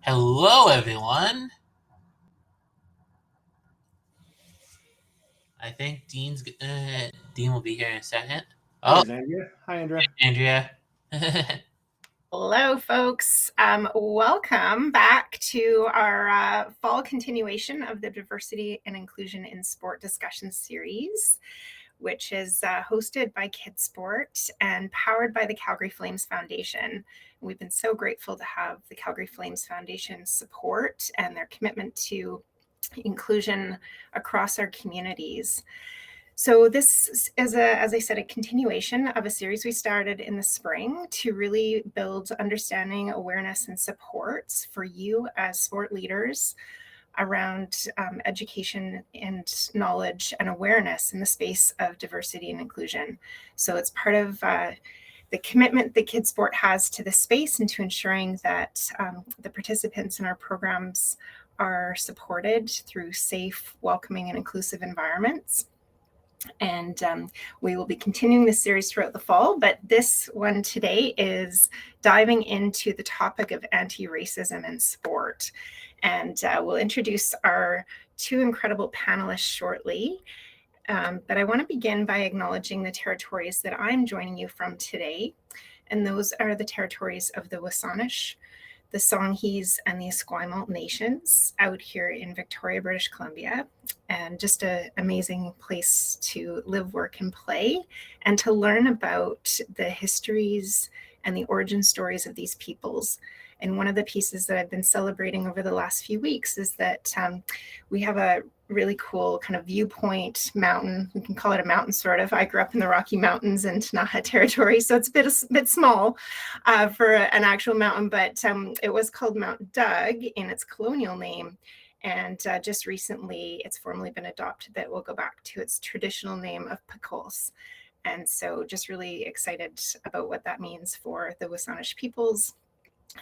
Hello, everyone. I think Dean will be here in a second. Oh, There's Andrea. Hi, Andrea. Andrea. Hello, folks. Welcome back to our fall continuation of the Diversity and Inclusion in Sport discussion series, which is hosted by KidSport and powered by the Calgary Flames Foundation. We've been so grateful to have the Calgary Flames Foundation support and their commitment to inclusion across our communities. So this is, as I said, a continuation of a series we started in the spring to really build understanding, awareness, and supports for you as sport leaders around education and knowledge and awareness in the space of diversity and inclusion. So it's part of the commitment that KidSport has to the space and to ensuring that the participants in our programs are supported through safe, welcoming, and inclusive environments. And we will be continuing this series throughout the fall, but this one today is diving into the topic of anti-racism in sport. And we'll introduce our two incredible panelists shortly. But I want to begin by acknowledging the territories that I'm joining you from today. And those are the territories of the Wasanich, the Songhees, and the Esquimalt nations out here in Victoria, British Columbia. And just an amazing place to live, work, and play, and to learn about the histories and the origin stories of these peoples. And one of the pieces that I've been celebrating over the last few weeks is that we have a really cool kind of viewpoint mountain. We can call it a mountain, sort of. I grew up in the Rocky Mountains in Ktunaxa territory, so it's a bit small for an actual mountain, but it was called Mount Doug in its colonial name. And just recently, it's formally been adopted that will go back to its traditional name of Pecos. And so just really excited about what that means for the Wasanich peoples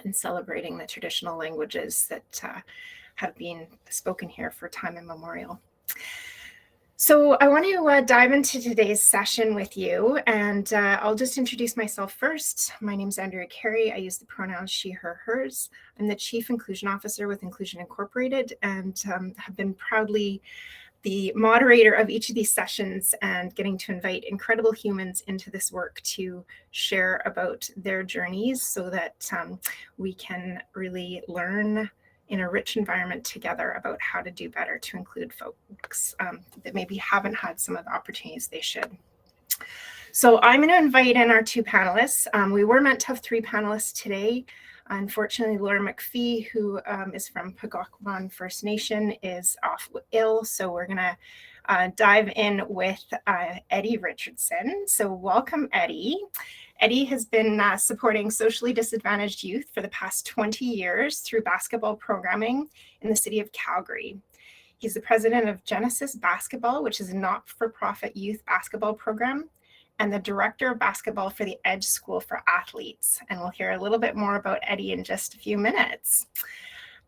and celebrating the traditional languages that have been spoken here for time immemorial. So I want to dive into today's session with you, and I'll just introduce myself first. My name is Andrea Carey. I use the pronouns she, her, hers. I'm the Chief Inclusion Officer with Inclusion Incorporated, and have been proudly the moderator of each of these sessions and getting to invite incredible humans into this work to share about their journeys so that we can really learn in a rich environment together about how to do better to include folks that maybe haven't had some of the opportunities they should. So I'm going to invite in our two panelists. We were meant to have three panelists today. Unfortunately, Laura McPhee, who is from Pugwakwon First Nation, is off ill. So we're going to dive in with Eddie Richardson. So welcome, Eddie. Eddie has been supporting socially disadvantaged youth for the past 20 years through basketball programming in the city of Calgary. He's the president of Genesis Basketball, which is a not-for-profit youth basketball program, and the director of basketball for the Edge School for Athletes. And we'll hear a little bit more about Eddie in just a few minutes.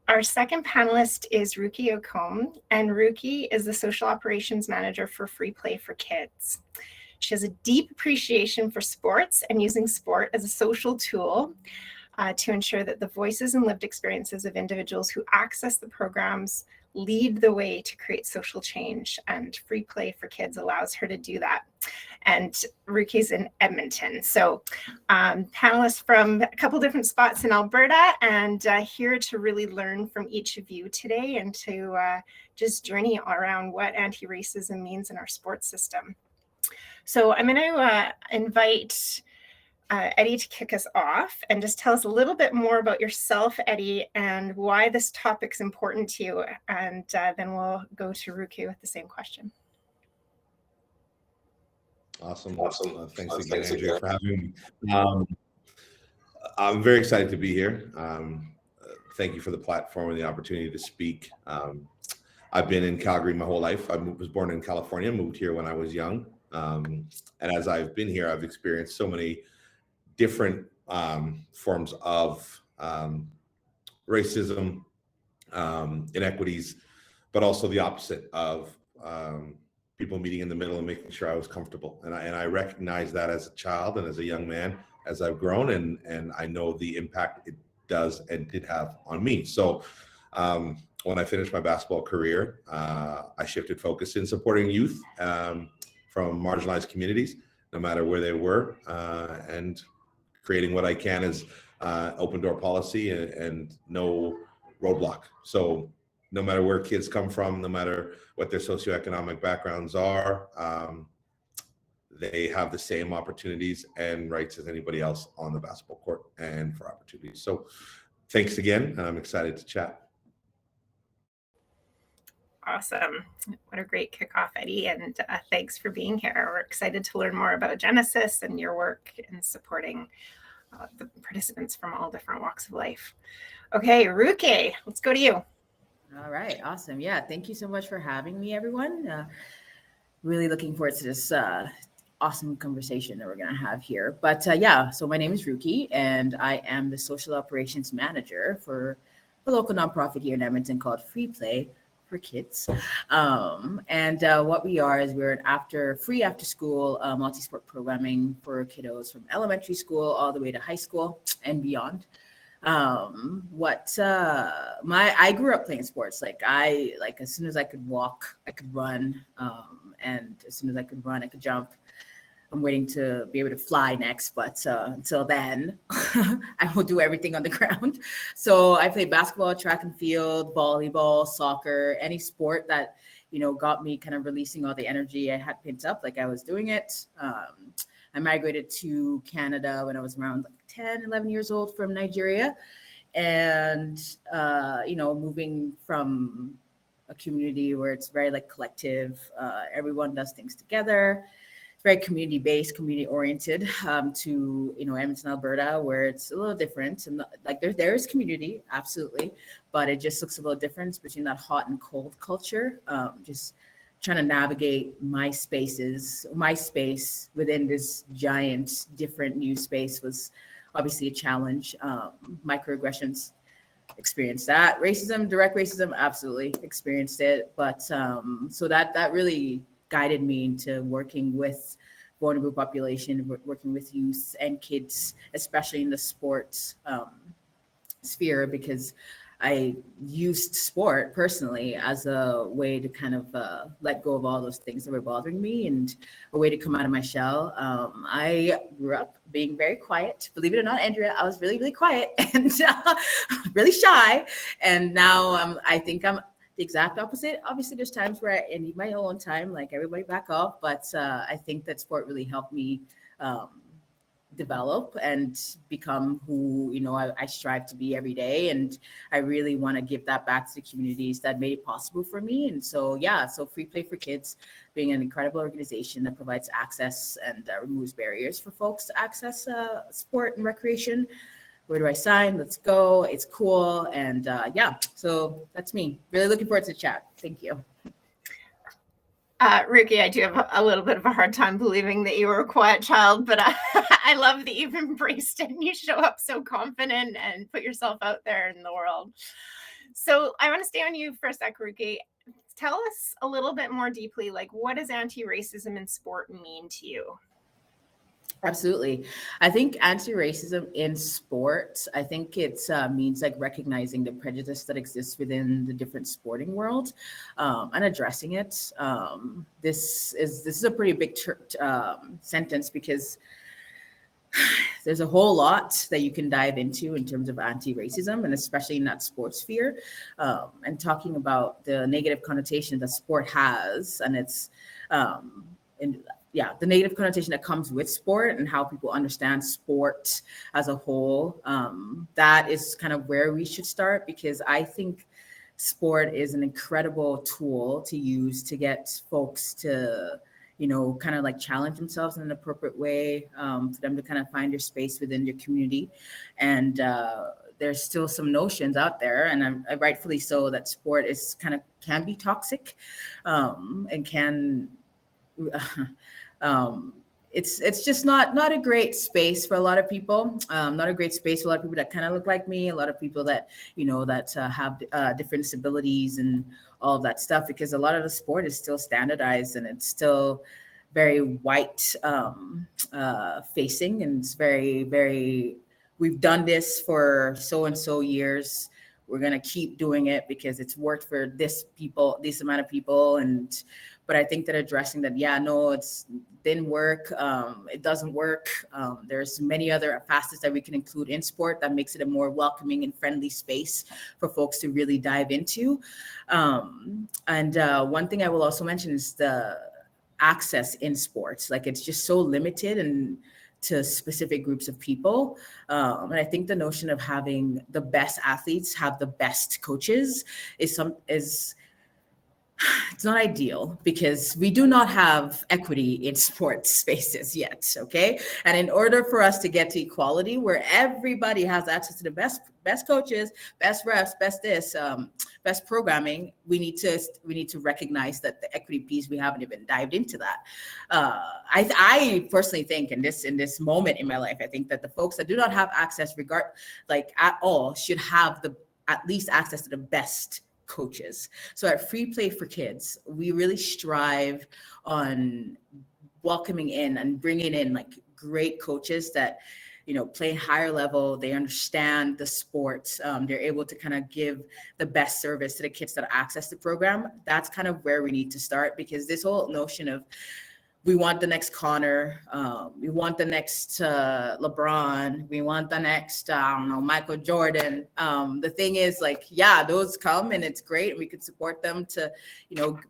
Our second panelist is Ruki Okome, and Ruki is the social operations manager for Free Play for Kids. She has a deep appreciation for sports and using sport as a social tool to ensure that the voices and lived experiences of individuals who access the programs lead the way to create social change, and Free Play for Kids allows her to do that. And Ruki's in Edmonton. So panelists from a couple different spots in Alberta, and here to really learn from each of you today and to just journey around what anti-racism means in our sports system. So I'm going to invite Eddie to kick us off and just tell us a little bit more about yourself, Eddie, and why this topic's important to you. And then we'll go to Ruki with the same question. Awesome. Thanks again, Andrea, for having me. I'm very excited to be here. Thank you for the platform and the opportunity to speak. I've been in Calgary my whole life. I was born in California, moved here when I was young. And as I've been here, I've experienced so many different forms of racism, inequities, but also the opposite of people meeting in the middle and making sure I was comfortable. And I recognize that as a child and as a young man, as I've grown, and I know the impact does and did have on me. So when I finished my basketball career, I shifted focus in supporting youth from marginalized communities, no matter where they were, and creating what I can as open door policy and no roadblock. So no matter where kids come from, no matter what their socioeconomic backgrounds are, they have the same opportunities and rights as anybody else on the basketball court and for opportunities. So thanks again. I'm excited to chat. Awesome. What a great kickoff, Eddie. And thanks for being here. We're excited to learn more about Genesis and your work in supporting the participants from all different walks of life. Okay, Ruki, let's go to you. All right, awesome. Yeah, thank you so much for having me, everyone. Really looking forward to this awesome conversation that we're going to have here. But yeah, so my name is Ruki, and I am the social operations manager for a local nonprofit here in Edmonton called Free Play for Kids. And what we are is we're an free after school multi-sport programming for kiddos from elementary school all the way to high school and beyond. I grew up playing sports. As soon as I could walk, I could run. And as soon as I could run, I could jump. I'm waiting to be able to fly next, but until then, I will do everything on the ground. So I played basketball, track and field, volleyball, soccer, any sport that, got me kind of releasing all the energy I had pent up, like I was doing it. I migrated to Canada when I was around 10, 11 years old from Nigeria. And, moving from a community where it's very collective, everyone does things together. It's very community-based, community-oriented to, Edmonton, Alberta, where it's a little different. And there is community, absolutely, but it just looks a little different between that hot and cold culture. Just trying to navigate my space within this giant, different new space was obviously a challenge. Microaggressions, experienced that. Racism, direct racism, absolutely experienced it. But so that really guided me into working with vulnerable population, working with youth and kids, especially in the sports sphere, because I used sport personally as a way to kind of let go of all those things that were bothering me and a way to come out of my shell. I grew up being very quiet. Believe it or not, Andrea, I was really, really quiet and really shy. And now I think I'm the exact opposite. Obviously, there's times where I need my own time, like everybody back off. But I think that sport really helped me develop and become who I strive to be every day, and I really want to give that back to the communities that made it possible for me. And so Free Play for Kids being an incredible organization that provides access and removes barriers for folks to access sport and recreation. Where do I sign? Let's go. It's cool. And so that's me. Really looking forward to the chat. Thank you. Ruki, I do have a little bit of a hard time believing that you were a quiet child, but I love that you've embraced it and you show up so confident and put yourself out there in the world. So I want to stay on you for a sec, Ruki. Tell us a little bit more deeply, what does anti-racism in sport mean to you? Absolutely. I think anti-racism in sports, I think it means recognizing the prejudice that exists within the different sporting world and addressing it. This is a pretty big sentence because there's a whole lot that you can dive into in terms of anti-racism, and especially in that sports sphere, and talking about the negative connotation that sport has, and it's the negative connotation that comes with sport and how people understand sport as a whole. That is kind of where we should start, because I think sport is an incredible tool to use to get folks to, kind of challenge themselves in an appropriate way, for them to kind of find their space within their community. And there's still some notions out there, and rightfully so, that sport is can be toxic and can it's just not a great space for a lot of people. Not a great space for a lot of people that kind of look like me, a lot of people that have different disabilities and all of that stuff, because a lot of the sport is still standardized and it's still very white facing, and it's very, very we've done this for so and so years. We're going to keep doing it because it's worked for this amount of people. But I think that addressing that, yeah, no, it's didn't work. It doesn't work. There's many other facets that we can include in sport that makes it a more welcoming and friendly space for folks to really dive into. One thing I will also mention is the access in sports. Like, it's just so limited and to specific groups of people. And I think the notion of having the best athletes have the best coaches is it's not ideal, because we do not have equity in sports spaces yet, okay? And in order for us to get to equality, where everybody has access to the best coaches, best refs, best programming, we need to recognize that the equity piece, we haven't even dived into that. I personally think in this moment in my life, I think that the folks that do not have access at all should have at least access to the best coaches. So at Free Play for Kids, we really strive on welcoming in and bringing in like great coaches that, play higher level. They understand the sports. They're able to kind of give the best service to the kids that access the program. That's kind of where we need to start, because this whole notion of we want the next Connor, we want the next LeBron, we want the next, Michael Jordan. The thing is, like, yeah, those come and it's great. And we could support them to,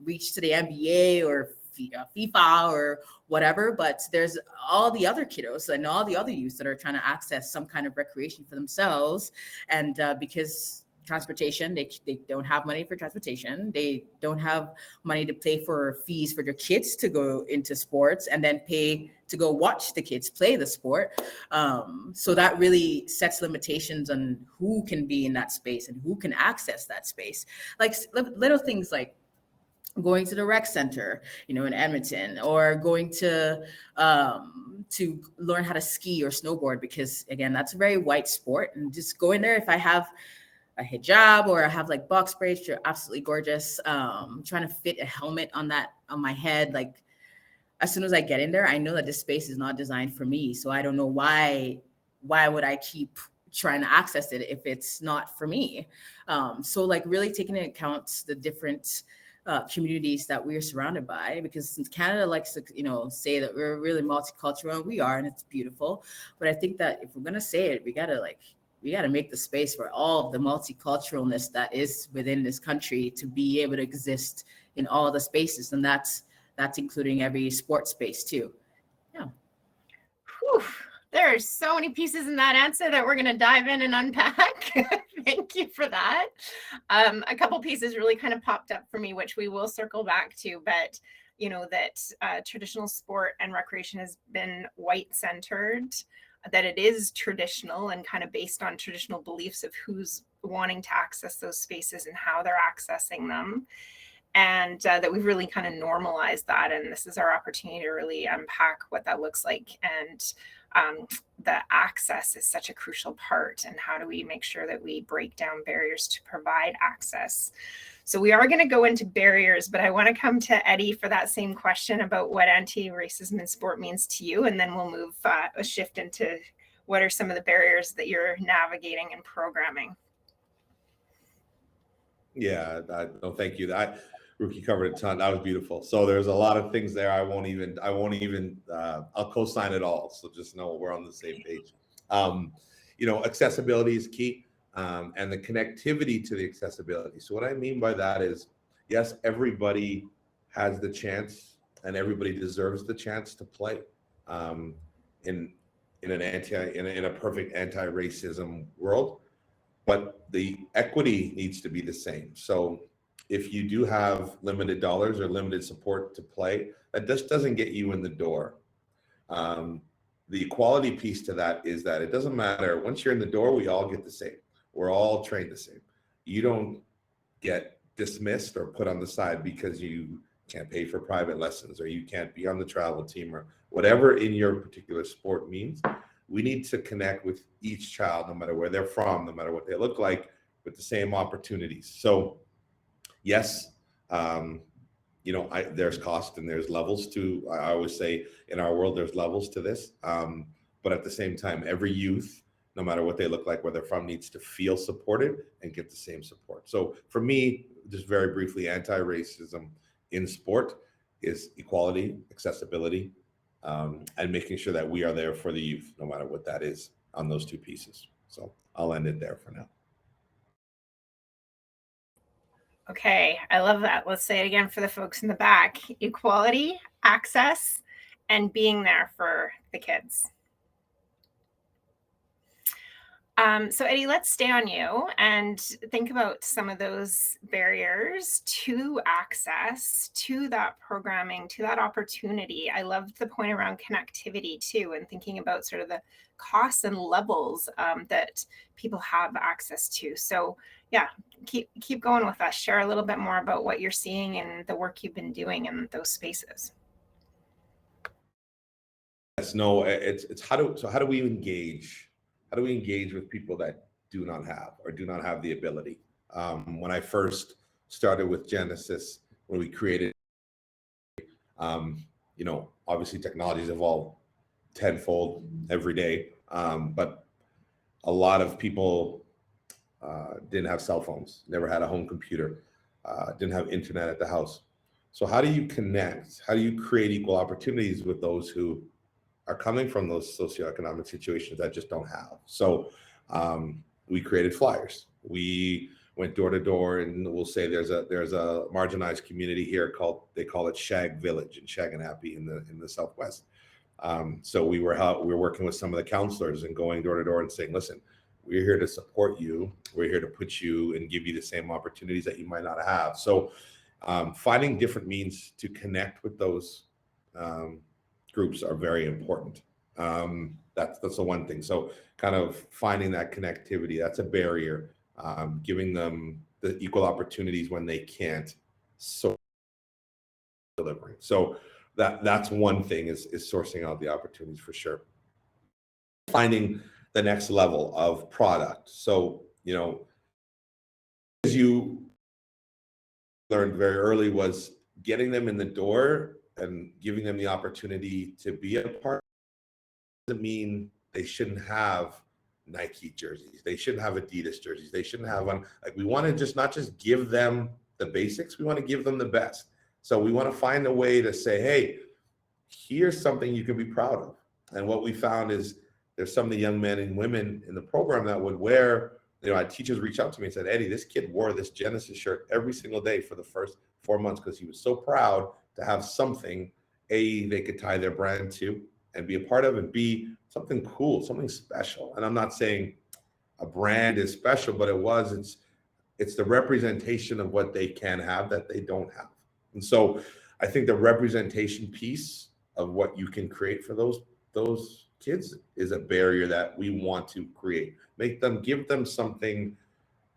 reach to the NBA or FIFA or whatever. But there's all the other kiddos and all the other youths that are trying to access some kind of recreation for themselves. And because transportation, they don't have money for transportation, they don't have money to pay for fees for their kids to go into sports and then pay to go watch the kids play the sport. So that really sets limitations on who can be in that space and who can access that space. Like little things like going to the rec center, in Edmonton, or going to learn how to ski or snowboard, because again, that's a very white sport. And just going there, if I have a hijab or I have like box braids, which are absolutely gorgeous. Trying to fit a helmet on my head. Like, as soon as I get in there, I know that this space is not designed for me. So I don't know why would I keep trying to access it if it's not for me? So like really taking into account the different communities that we are surrounded by, because since Canada likes to, say that we're really multicultural, and we are, and it's beautiful. But I think that if we're going to say it, we got to make the space for all of the multiculturalness that is within this country to be able to exist in all the spaces. And that's including every sports space too. Yeah. Whew. There are so many pieces in that answer that we're going to dive in and unpack. Thank you for that. A couple pieces really kind of popped up for me, which we will circle back to, but that traditional sport and recreation has been white centered, that it is traditional and kind of based on traditional beliefs of who's wanting to access those spaces and how they're accessing them. And that we've really kind of normalized that. And this is our opportunity to really unpack what that looks like. And the access is such a crucial part. And how do we make sure that we break down barriers to provide access? So we are going to go into barriers, but I want to come to Eddie for that same question about what anti-racism in sport means to you. And then we'll move a shift into what are some of the barriers that you're navigating and programming. Yeah, no, thank you. Ruki covered a ton. That was beautiful. So there's a lot of things there. I'll co-sign it all. So just know we're on the same page. Accessibility is key, and the connectivity to the accessibility. So what I mean by that is, yes, everybody has the chance and everybody deserves the chance to play in a perfect anti-racism world, but the equity needs to be the same. So if you do have limited dollars or limited support to play, that just doesn't get you in the door. The equality piece to that is that it doesn't matter. Once you're in the door, we all get the same. We're all trained the same. You don't get dismissed or put on the side because you can't pay for private lessons or you can't be on the travel team or whatever in your particular sport means. We need to connect with each child, no matter where they're from, no matter what they look like, with the same opportunities. So yes, there's cost and there's levels to, I always say in our world, there's levels to this. But at the same time, every youth, no matter what they look like, where they're from, needs to feel supported and get the same support. So for me, just very briefly, anti-racism in sport is equality, accessibility, and making sure that we are there for the youth, no matter what that is, on those two pieces. So I'll end it there for now. Okay, I love that. Let's say it again for the folks in the back. Equality, access, and being there for the kids. So Eddie, let's stay on you and think about some of those barriers to access to that programming, to that opportunity. I loved the point around connectivity too, and thinking about sort of the costs and levels that people have access to. So yeah, keep going with us. Share a little bit more about what you're seeing and the work you've been doing in those spaces. Yes, no, it's how do we engage? How do we engage with people that do not have the ability? When I first started with Genesis, when we created, obviously technologies evolve tenfold every day, but a lot of people didn't have cell phones, never had a home computer, didn't have internet at the house. So how do you connect? How do you create equal opportunities with those who are coming from those socioeconomic situations that just don't have? So we created flyers. We went door to door, and we'll say there's a marginalized community here they call it Shag Village in Shaganappy in the Southwest. So we were working with some of the counselors and going door to door and saying, listen, we're here to support you. We're here to put you and give you the same opportunities that you might not have. So finding different means to connect with those groups are very important. That's the one thing. So kind of finding that connectivity, that's a barrier. Giving them the equal opportunities when they can't, so delivering. So that's one thing is sourcing out the opportunities for sure. Finding the next level of product. So, as you learned very early, was getting them in the door and giving them the opportunity to be a part. Doesn't mean they shouldn't have Nike jerseys. They shouldn't have Adidas jerseys. They shouldn't have one. Like, we want to just not just give them the basics. We want to give them the best. So we want to find a way to say, hey, here's something you can be proud of. And what we found is there's some of the young men and women in the program that would wear, teachers reach out to me and said, Eddie, this kid wore this Genesis shirt every single day for the first 4 months because he was so proud to have something, A, they could tie their brand to and be a part of, and B, something cool, something special. And I'm not saying a brand is special, but it's the representation of what they can have that they don't have. And so I think the representation piece of what you can create for those kids is a barrier that we want to create. Give them something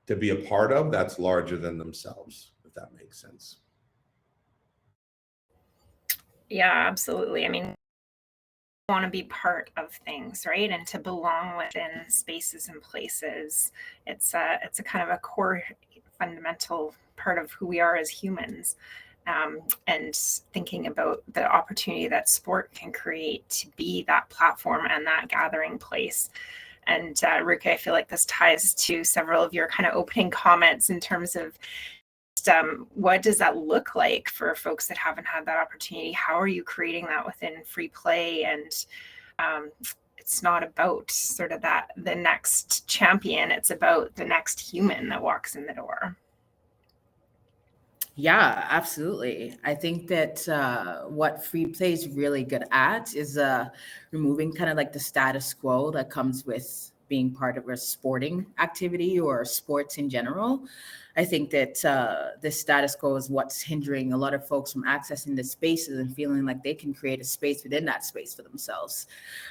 to be a part of that's larger than themselves, if that makes sense. Yeah, absolutely. I mean, want to be part of things, right? And to belong within spaces and places. It's a kind of a core fundamental part of who we are as humans. And thinking about the opportunity that sport can create to be that platform and that gathering place. And Ruka, I feel like this ties to several of your kind of opening comments in terms of what does that look like for folks that haven't had that opportunity? How are you creating that within free play? And it's not about sort of the next champion. It's about the next human that walks in the door. Yeah, absolutely. I think that what free play is really good at is removing kind of like the status quo that comes with being part of a sporting activity or sports in general. I think that this status quo is what's hindering a lot of folks from accessing the spaces and feeling like they can create a space within that space for themselves.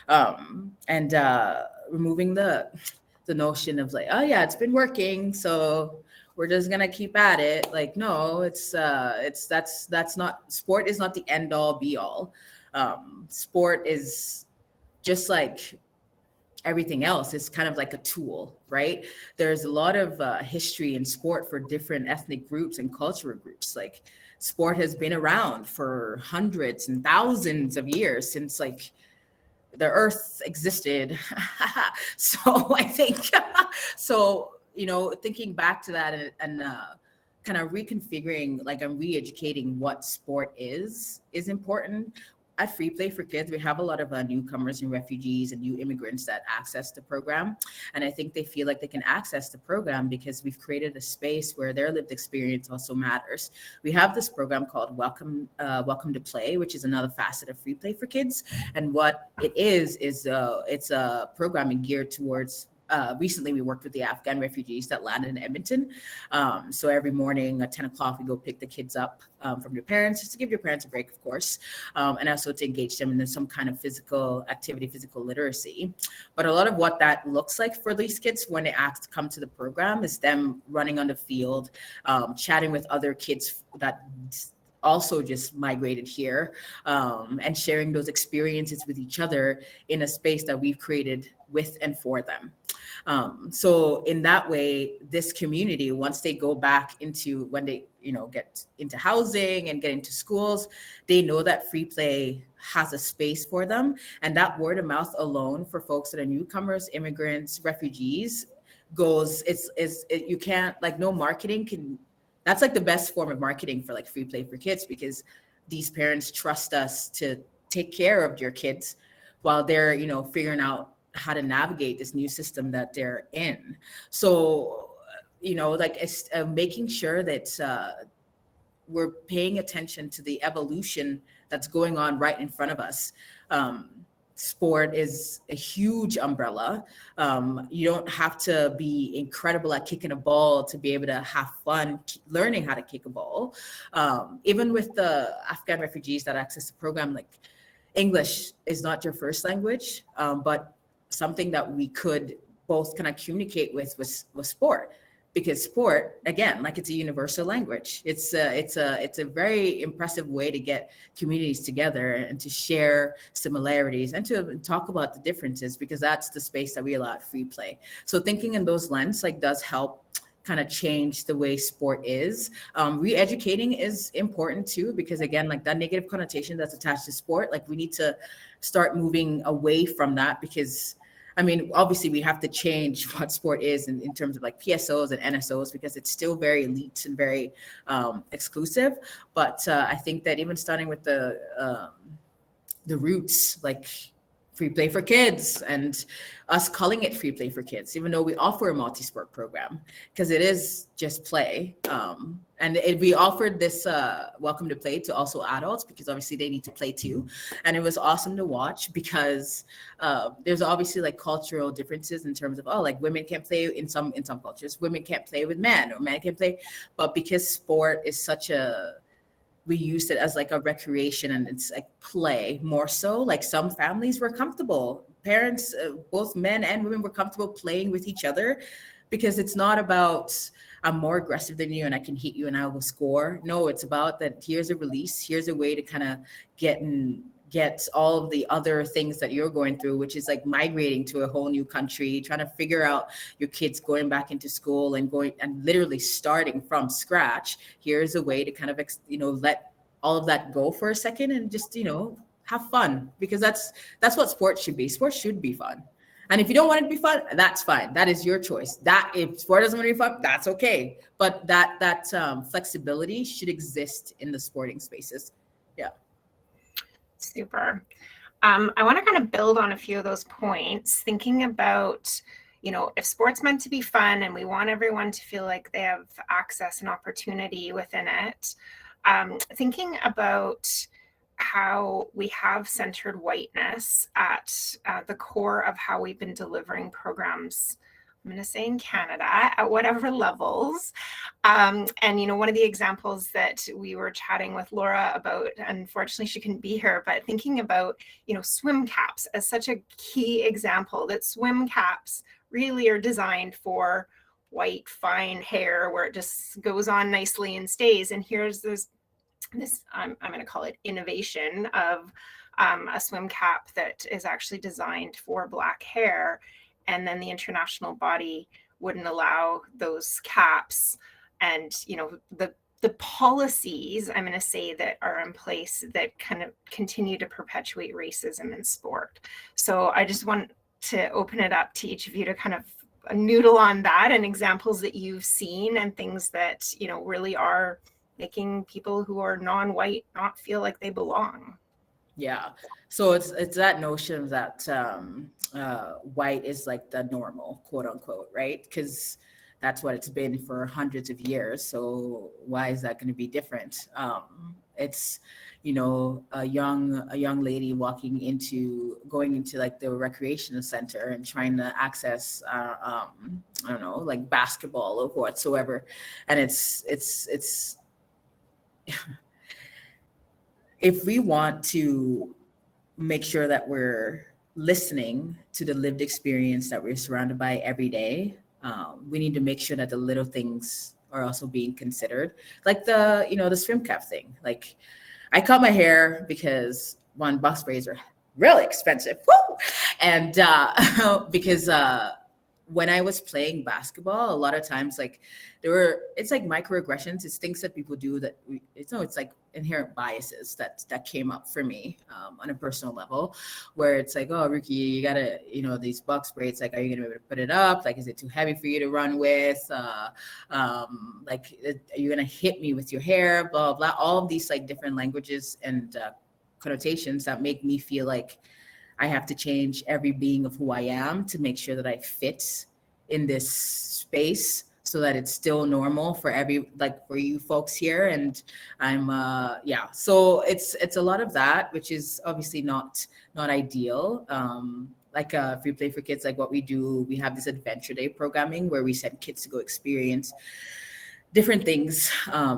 And removing the notion of like, oh yeah, it's been working, so we're just gonna keep at it. Like, no, that's not, sport is not the end all be all. Sport is just like everything else. It's kind of like a tool, right? There's a lot of history in sport for different ethnic groups and cultural groups. Like, sport has been around for hundreds and thousands of years, since like the earth existed. So I think, so, thinking back to that and kind of reconfiguring, like, and re-educating what sport is important. At Free Play for Kids, we have a lot of newcomers and refugees and new immigrants that access the program. And I think they feel like they can access the program because we've created a space where their lived experience also matters. We have this program called Welcome to Play, which is another facet of Free Play for Kids. And what it is it's a programming geared towards recently we worked with the Afghan refugees that landed in Edmonton. So every morning at 10 o'clock, we go pick the kids up from their parents, just to give your parents a break, of course, and also to engage them in some kind of physical activity, physical literacy. But a lot of what that looks like for these kids when they come to the program is them running on the field, chatting with other kids that also just migrated here, and sharing those experiences with each other in a space that we've created with and for them. So in that way, this community, once they go back into, when they, get into housing and get into schools, they know that Free Play has a space for them. And that word of mouth alone for folks that are newcomers, immigrants, refugees you can't, like, no marketing can, that's like the best form of marketing for like Free Play for Kids, because these parents trust us to take care of your kids while they're, figuring out how to navigate this new system that they're in. So, like, it's making sure that we're paying attention to the evolution that's going on right in front of us. Sport is a huge umbrella. You don't have to be incredible at kicking a ball to be able to have fun learning how to kick a ball. Even with the Afghan refugees that access the program, like, English is not your first language, but something that we could both kind of communicate with sport, because sport, again, like, it's a universal language. It's a very impressive way to get communities together and to share similarities and to talk about the differences, because that's the space that we allow at Free Play. So thinking in those lenses, like, does help kind of change the way sport is. Re-educating is important too, because again, like, that negative connotation that's attached to sport, like, we need to start moving away from that, because I mean, obviously we have to change what sport is in terms of like PSOs and NSOs, because it's still very elite and very exclusive. But I think that even starting with the roots, like Free Play for Kids, and us calling it Free Play for Kids, even though we offer a multi-sport program, because it is just play. We offered this Welcome to Play to also adults, because obviously they need to play too. And it was awesome to watch, because there's obviously like cultural differences in terms of, like, women can't play in some cultures, women can't play with men, or men can play. But because sport is we used it as like a recreation, and it's like play more so. Like, some families were comfortable, parents, both men and women were comfortable playing with each other, because it's not about I'm more aggressive than you and I can hit you and I will score. No, it's about that here's a release, here's a way to kind of get all of the other things that you're going through, which is like migrating to a whole new country, trying to figure out your kids going back into school and going and literally starting from scratch. Here's a way to kind of, let all of that go for a second and just, have fun, because that's what sports should be. Sports should be fun. And if you don't want it to be fun, that's fine. That is your choice. That if sport doesn't want to be fun, that's okay. But that flexibility should exist in the sporting spaces. Yeah. Super. I want to kind of build on a few of those points, thinking about, if sport's meant to be fun and we want everyone to feel like they have access and opportunity within it, thinking about how we have centered whiteness at the core of how we've been delivering programs, I'm going to say in Canada, at whatever levels. And, one of the examples that we were chatting with Laura about, unfortunately she couldn't be here, but thinking about, swim caps as such a key example, that swim caps really are designed for white, fine hair where it just goes on nicely and stays. And here's this I'm going to call it innovation of a swim cap that is actually designed for Black hair. And then the international body wouldn't allow those caps. And, the the policies, I'm going to say, that are in place that kind of continue to perpetuate racism in sport. So I just want to open it up to each of you to kind of noodle on that and examples that you've seen and things that, you know, really are making people who are non-white not feel like they belong. Yeah. So it's that notion that white is like the normal, quote unquote, right? Because that's what it's been for hundreds of years. So why is that going to be different? It's, you know, a young lady going into like the recreational center and trying to access, I don't know, like basketball or whatsoever, and it's if we want to make sure that we're listening to the lived experience that we're surrounded by every day, we need to make sure that the little things are also being considered. Like the swim cap thing. Like, I cut my hair because one, box braids are really expensive. Woo! And because when I was playing basketball, a lot of times like it's like microaggressions. It's things that people do that it's like inherent biases that came up for me on a personal level, where it's like, oh, Ricky, you gotta, these box braids, like, are you gonna be able to put it up? Like, is it too heavy for you to run with? Are you gonna hit me with your hair? Blah, blah, all of these like different languages and connotations that make me feel like I have to change every being of who I am to make sure that I fit in this space so that it's still normal for for you folks here. And I'm, so it's a lot of that, which is obviously not ideal. If we play for kids, like what we do, we have this Adventure Day programming where we send kids to go experience different things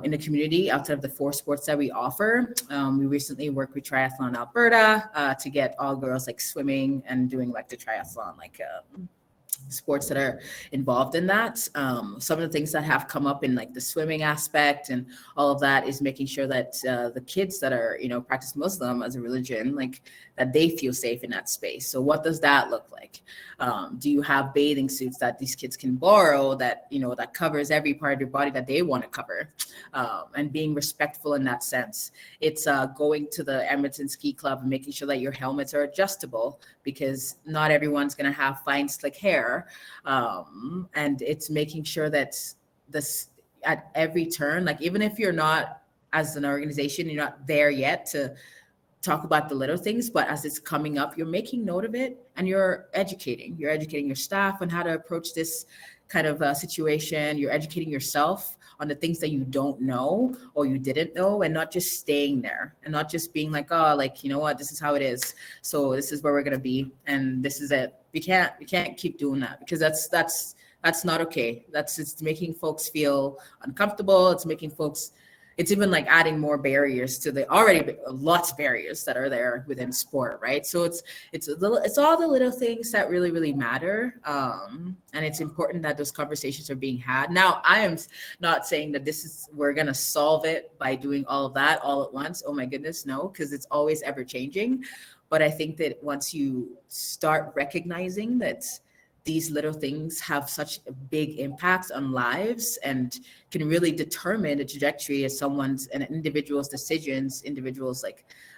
in the community outside of the 4 sports that we offer. We recently worked with Triathlon Alberta to get all girls like swimming and doing like the triathlon, sports that are involved in that. Some of the things that have come up in like the swimming aspect and all of that is making sure that the kids that are, practice Muslim as a religion, like that they feel safe in that space. So what does that look like? Do you have bathing suits that these kids can borrow that, that covers every part of your body that they want to cover? And being respectful in that sense. It's going to the Edmonton Ski Club and making sure that your helmets are adjustable, because not everyone's going to have fine slick hair. And it's making sure that this at every turn, like even if you're not, as an organization, you're not there yet to talk about the little things, but as it's coming up, you're making note of it and you're educating your staff on how to approach this kind of situation. You're educating yourself on the things that you don't know or you didn't know, and not just staying there and not just being like, oh, like, you know what, this is how it is. So this is where we're going to be. And this is it. We can't keep doing that, because that's not okay. It's making folks feel uncomfortable. It's even like adding more barriers to the already lots of barriers that are there within sport, right? So it's all the little things that really, really matter. And it's important that those conversations are being had. Now, I am not saying that we're going to solve it by doing all of that all at once. Oh my goodness, no, because it's always ever changing. But I think that once you start recognizing that these little things have such a big impact on lives and can really determine the trajectory of an individual's decisions, individuals'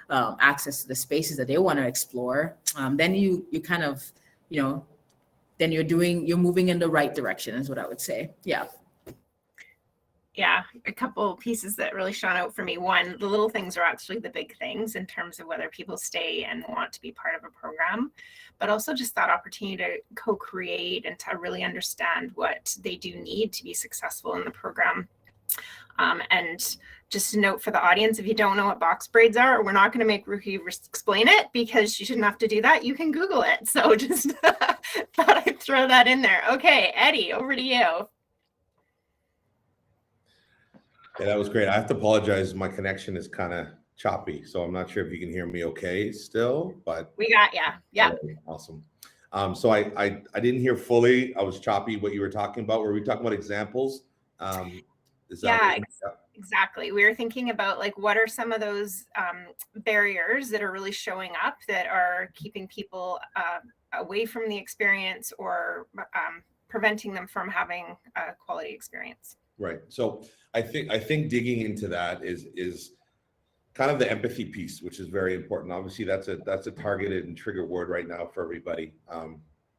access to the spaces that they want to explore, then you kind of, then you're moving in the right direction, is what I would say. Yeah. Yeah, a couple pieces that really shone out for me. One, the little things are actually the big things in terms of whether people stay and want to be part of a program, but also just that opportunity to co-create and to really understand what they do need to be successful in the program. And just a note for the audience, if you don't know what box braids are, we're not going to make Ruki explain it, because you shouldn't have to do that. You can Google it. So just thought I'd throw that in there. Okay, Eddie, over to you. Yeah, that was great. I have to apologize. My connection is kind of choppy, so I'm not sure if you can hear me okay still, but we got ya. Yeah. Awesome. So I didn't hear fully. I was choppy what you were talking about. Were we talking about examples? Exactly. We were thinking about what are some of those barriers that are really showing up that are keeping people away from the experience or preventing them from having a quality experience. Right. So I think digging into that is kind of the empathy piece, which is very important. Obviously, that's a targeted and trigger word right now for everybody,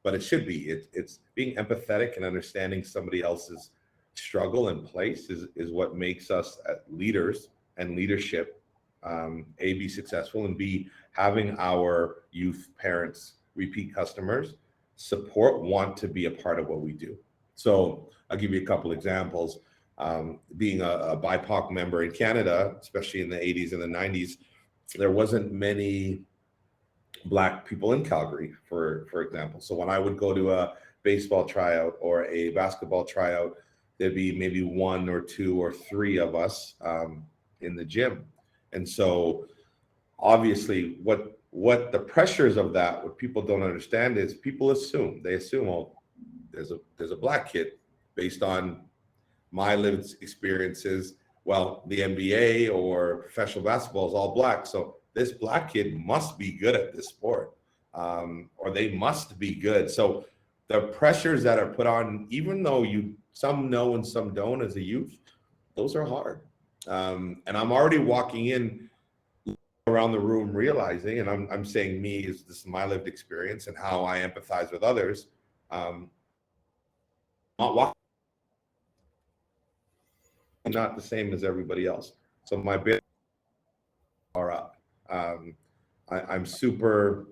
but it should be. It's being empathetic and understanding somebody else's struggle and place is what makes us leaders and leadership, A, be successful, and B, having our youth, parents, repeat customers want to be a part of what we do. So I'll give you a couple examples. Being a BIPOC member in Canada, especially in the 80s and the 90s, there wasn't many Black people in Calgary, for example. So when I would go to a baseball tryout or a basketball tryout, there'd be maybe 1 or 2 or 3 of us in the gym. And so obviously what the pressures of that, what people don't understand is people assume, well, there's a Black kid based on my lived experiences. Well, the NBA or professional basketball is all Black. So this Black kid must be good at this sport, or they must be good. So the pressures that are put on, even though some know and some don't as a youth, those are hard. And I'm already walking in around the room realizing, and I'm saying this is my lived experience and how I empathize with others. Not the same as everybody else. So my bid are up. I'm super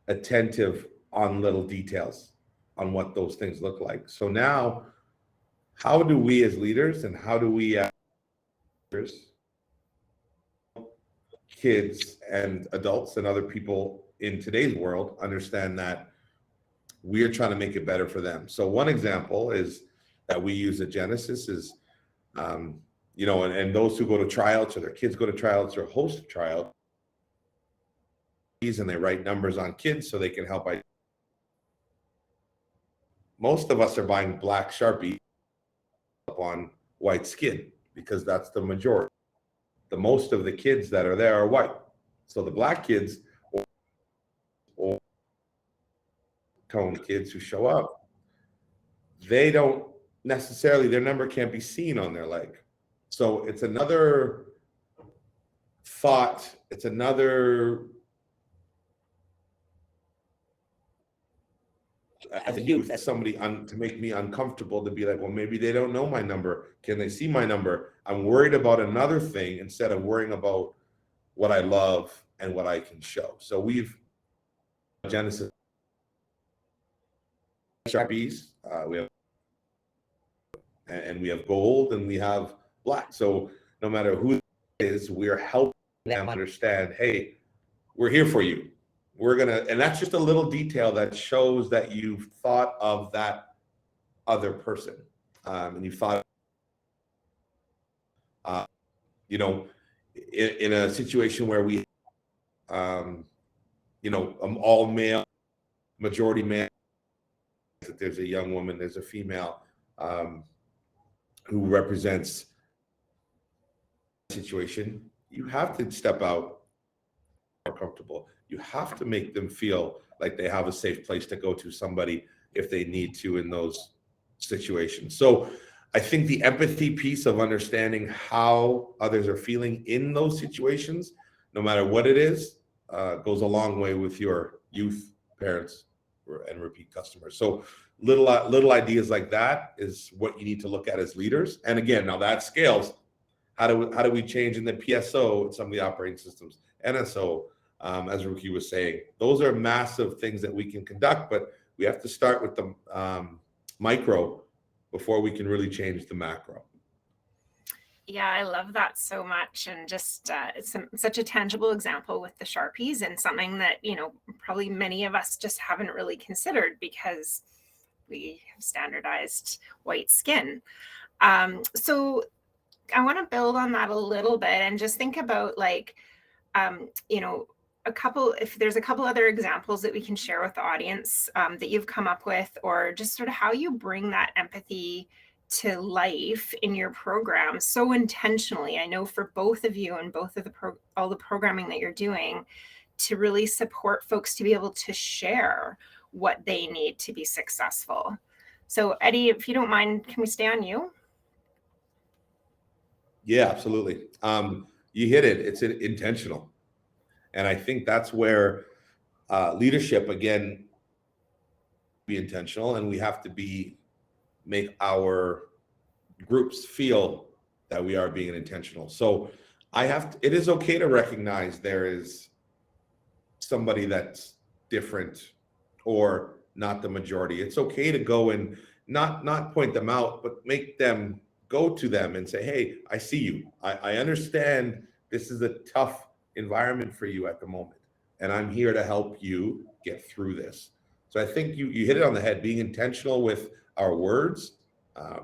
attentive on little details on what those things look like. So now, how do we as leaders and how do we as leaders, kids and adults and other people in today's world understand that we're trying to make it better for them? So one example is that we use at Genesis is, and those who go to tryouts or their kids go to tryouts or host tryouts, and they write numbers on kids so they can help. Most of us are buying black Sharpie on white skin because that's the majority. The most of the kids that are there are white. So the Black kids or tone kids who show up, they don't necessarily, their number can't be seen on their leg. So it's another thought, it's another, I think that's somebody to make me uncomfortable, to be like, well, maybe they don't know my number. Can they see my number? I'm worried about another thing instead of worrying about what I love and what I can show. So we've Genesis Sharpies, we have, and we have gold and we have black. So no matter who it is, we're helping them understand, hey, we're here for you. And that's just a little detail that shows that you've thought of that other person. And you thought, in a situation where we, all male, majority male, that there's a young woman, there's a female who represents the situation, you have to step out more comfortable. You have to make them feel like they have a safe place to go to somebody if they need to in those situations. So I think the empathy piece of understanding how others are feeling in those situations, no matter what it is, goes a long way with your youth, parents, and repeat customers. So little ideas like that is what you need to look at as leaders. And again, now that scales. How do we change in the PSO and some of the operating systems, NSO, as Ruki was saying? Those are massive things that we can conduct, but we have to start with the micro before we can really change the macro. Yeah, I love that so much. And just it's such a tangible example with the Sharpies, and something that, probably many of us just haven't really considered because we have standardized white skin. So I want to build on that a little bit and just think about if there's a couple other examples that we can share with the audience that you've come up with, or just sort of how you bring that empathy to life in your program so intentionally. I know for both of you and both of all the programming that you're doing to really support folks to be able to share what they need to be successful. So Eddie, if you don't mind, can we stay on you? Yeah, absolutely. You hit it. It's intentional. And I think that's where leadership, again, be intentional, and we have to make our groups feel that we are being intentional. So it is okay to recognize there is somebody that's different or not the majority. It's okay to go and not point them out, but make them go to them and say, hey, I see you. I understand this is a tough environment for you at the moment, and I'm here to help you get through this. So I think you hit it on the head, being intentional with our words,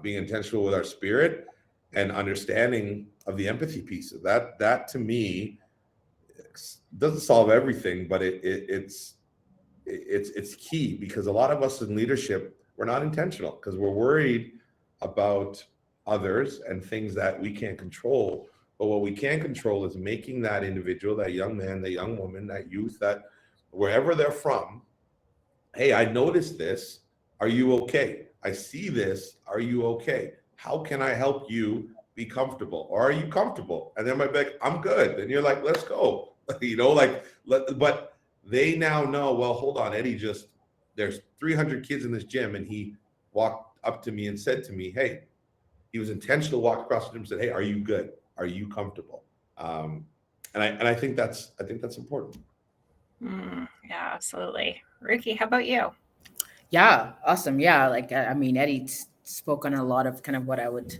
being intentional with our spirit, and understanding of the empathy piece of that. That to me doesn't solve everything, but it's key, because a lot of us in leadership, we're not intentional because we're worried about others and things that we can't control. But what we can control is making that individual, that young man, that young woman, that youth, that wherever they're from, hey, I noticed this. Are you okay? I see this. Are you okay? How can I help you be comfortable? Or are you comfortable? And they might be like, I'm good. And you're like, let's go. But they now know, well, hold on, Eddie, there's 300 kids in this gym, and he walked up to me and said to me, hey, he was intentional, walked across the gym and said, hey, are you good? Are you comfortable? And I think that's important. Yeah, absolutely. Ricky, how about you? Yeah, awesome. Yeah, Eddie spoke on a lot of kind of what I would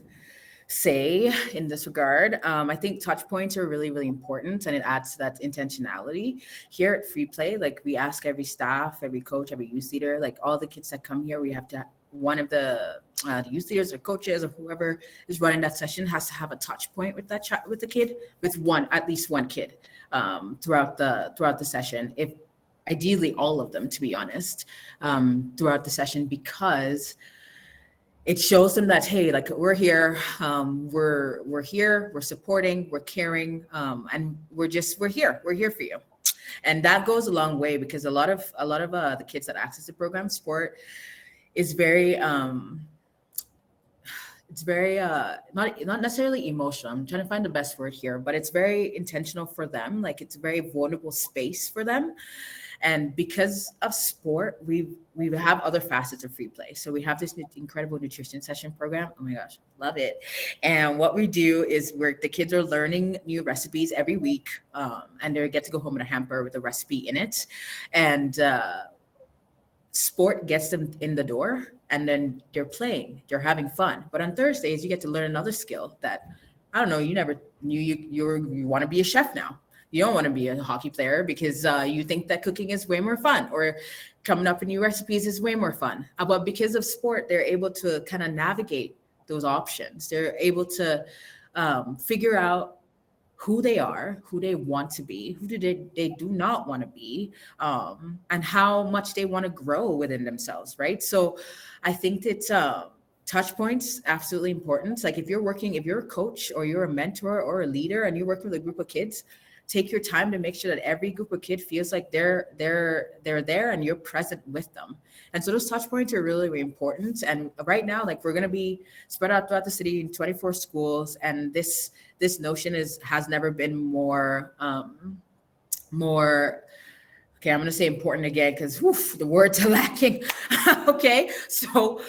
say in this regard. I think touch points are really, really important, and it adds to that intentionality. Here at Free Play, like we ask every staff, every coach, every youth leader, like all the kids that come here, we have to, one of the youth leaders or coaches or whoever is running that session has to have a touch point with that with the kid, with at least one kid throughout the session. If ideally all of them, to be honest, throughout the session, because it shows them that, hey, like we're here, we're here, we're supporting, we're caring, and we're here for you. And that goes a long way, because a lot of the kids that access the program, sport is very not necessarily emotional. I'm trying to find the best word here, but it's very intentional for them. Like it's a very vulnerable space for them. And because of sport, we have other facets of Free Play. So we have this incredible nutrition session program. Oh my gosh, love it. And what we do is the kids are learning new recipes every week, and they get to go home with a hamper with a recipe in it. And sport gets them in the door, and then they're playing, they're having fun. But on Thursdays, you get to learn another skill that, I don't know, you never knew you want to be a chef now. You don't want to be a hockey player because you think that cooking is way more fun, or coming up with new recipes is way more fun. But because of sport, they're able to kind of navigate those options. They're able to figure out who they are, who they want to be, who they do not want to be, and how much they want to grow within themselves, right? So I think that touch points, absolutely important. Like if you're a coach or you're a mentor or a leader and you're working with a group of kids, take your time to make sure that every group of kids feels like they're there and you're present with them. And so those touch points are really, really important. And right now, like we're going to be spread out throughout the city in 24 schools. And this notion has never been more, okay, I'm going to say important again, because the words are lacking. Okay. So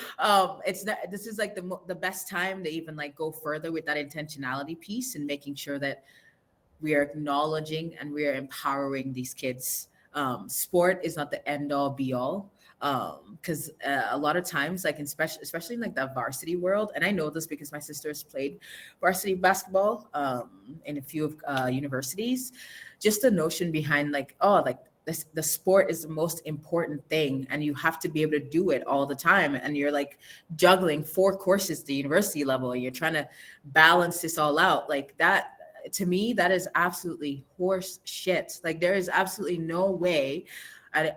this is like the best time to even like go further with that intentionality piece and making sure that we are acknowledging and we are empowering these kids. Sport is not the end all be all. Because a lot of times, like especially in like the varsity world, and I know this because my sister has played varsity basketball in a few universities, just the notion behind like, the sport is the most important thing, and you have to be able to do it all the time. And you're like juggling 4 courses at the university level, and you're trying to balance this all out. Like that, to me, that is absolutely horse shit. Like there is absolutely no way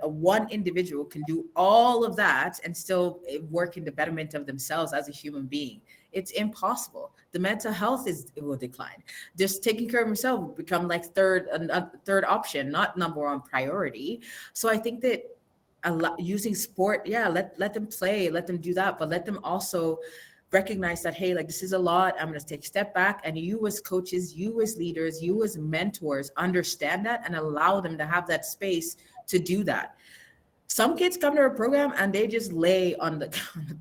one individual can do all of that and still work in the betterment of themselves as a human being. It's impossible. The mental health it will decline. Just taking care of himself will become like third option, not number one priority. So I think that using sport, let them play, let them do that, but let them also recognize that, hey, like this is a lot. I'm going to take a step back. And you as coaches, you as leaders, you as mentors, understand that and allow them to have that space to do that. Some kids come to our program and they just lay on the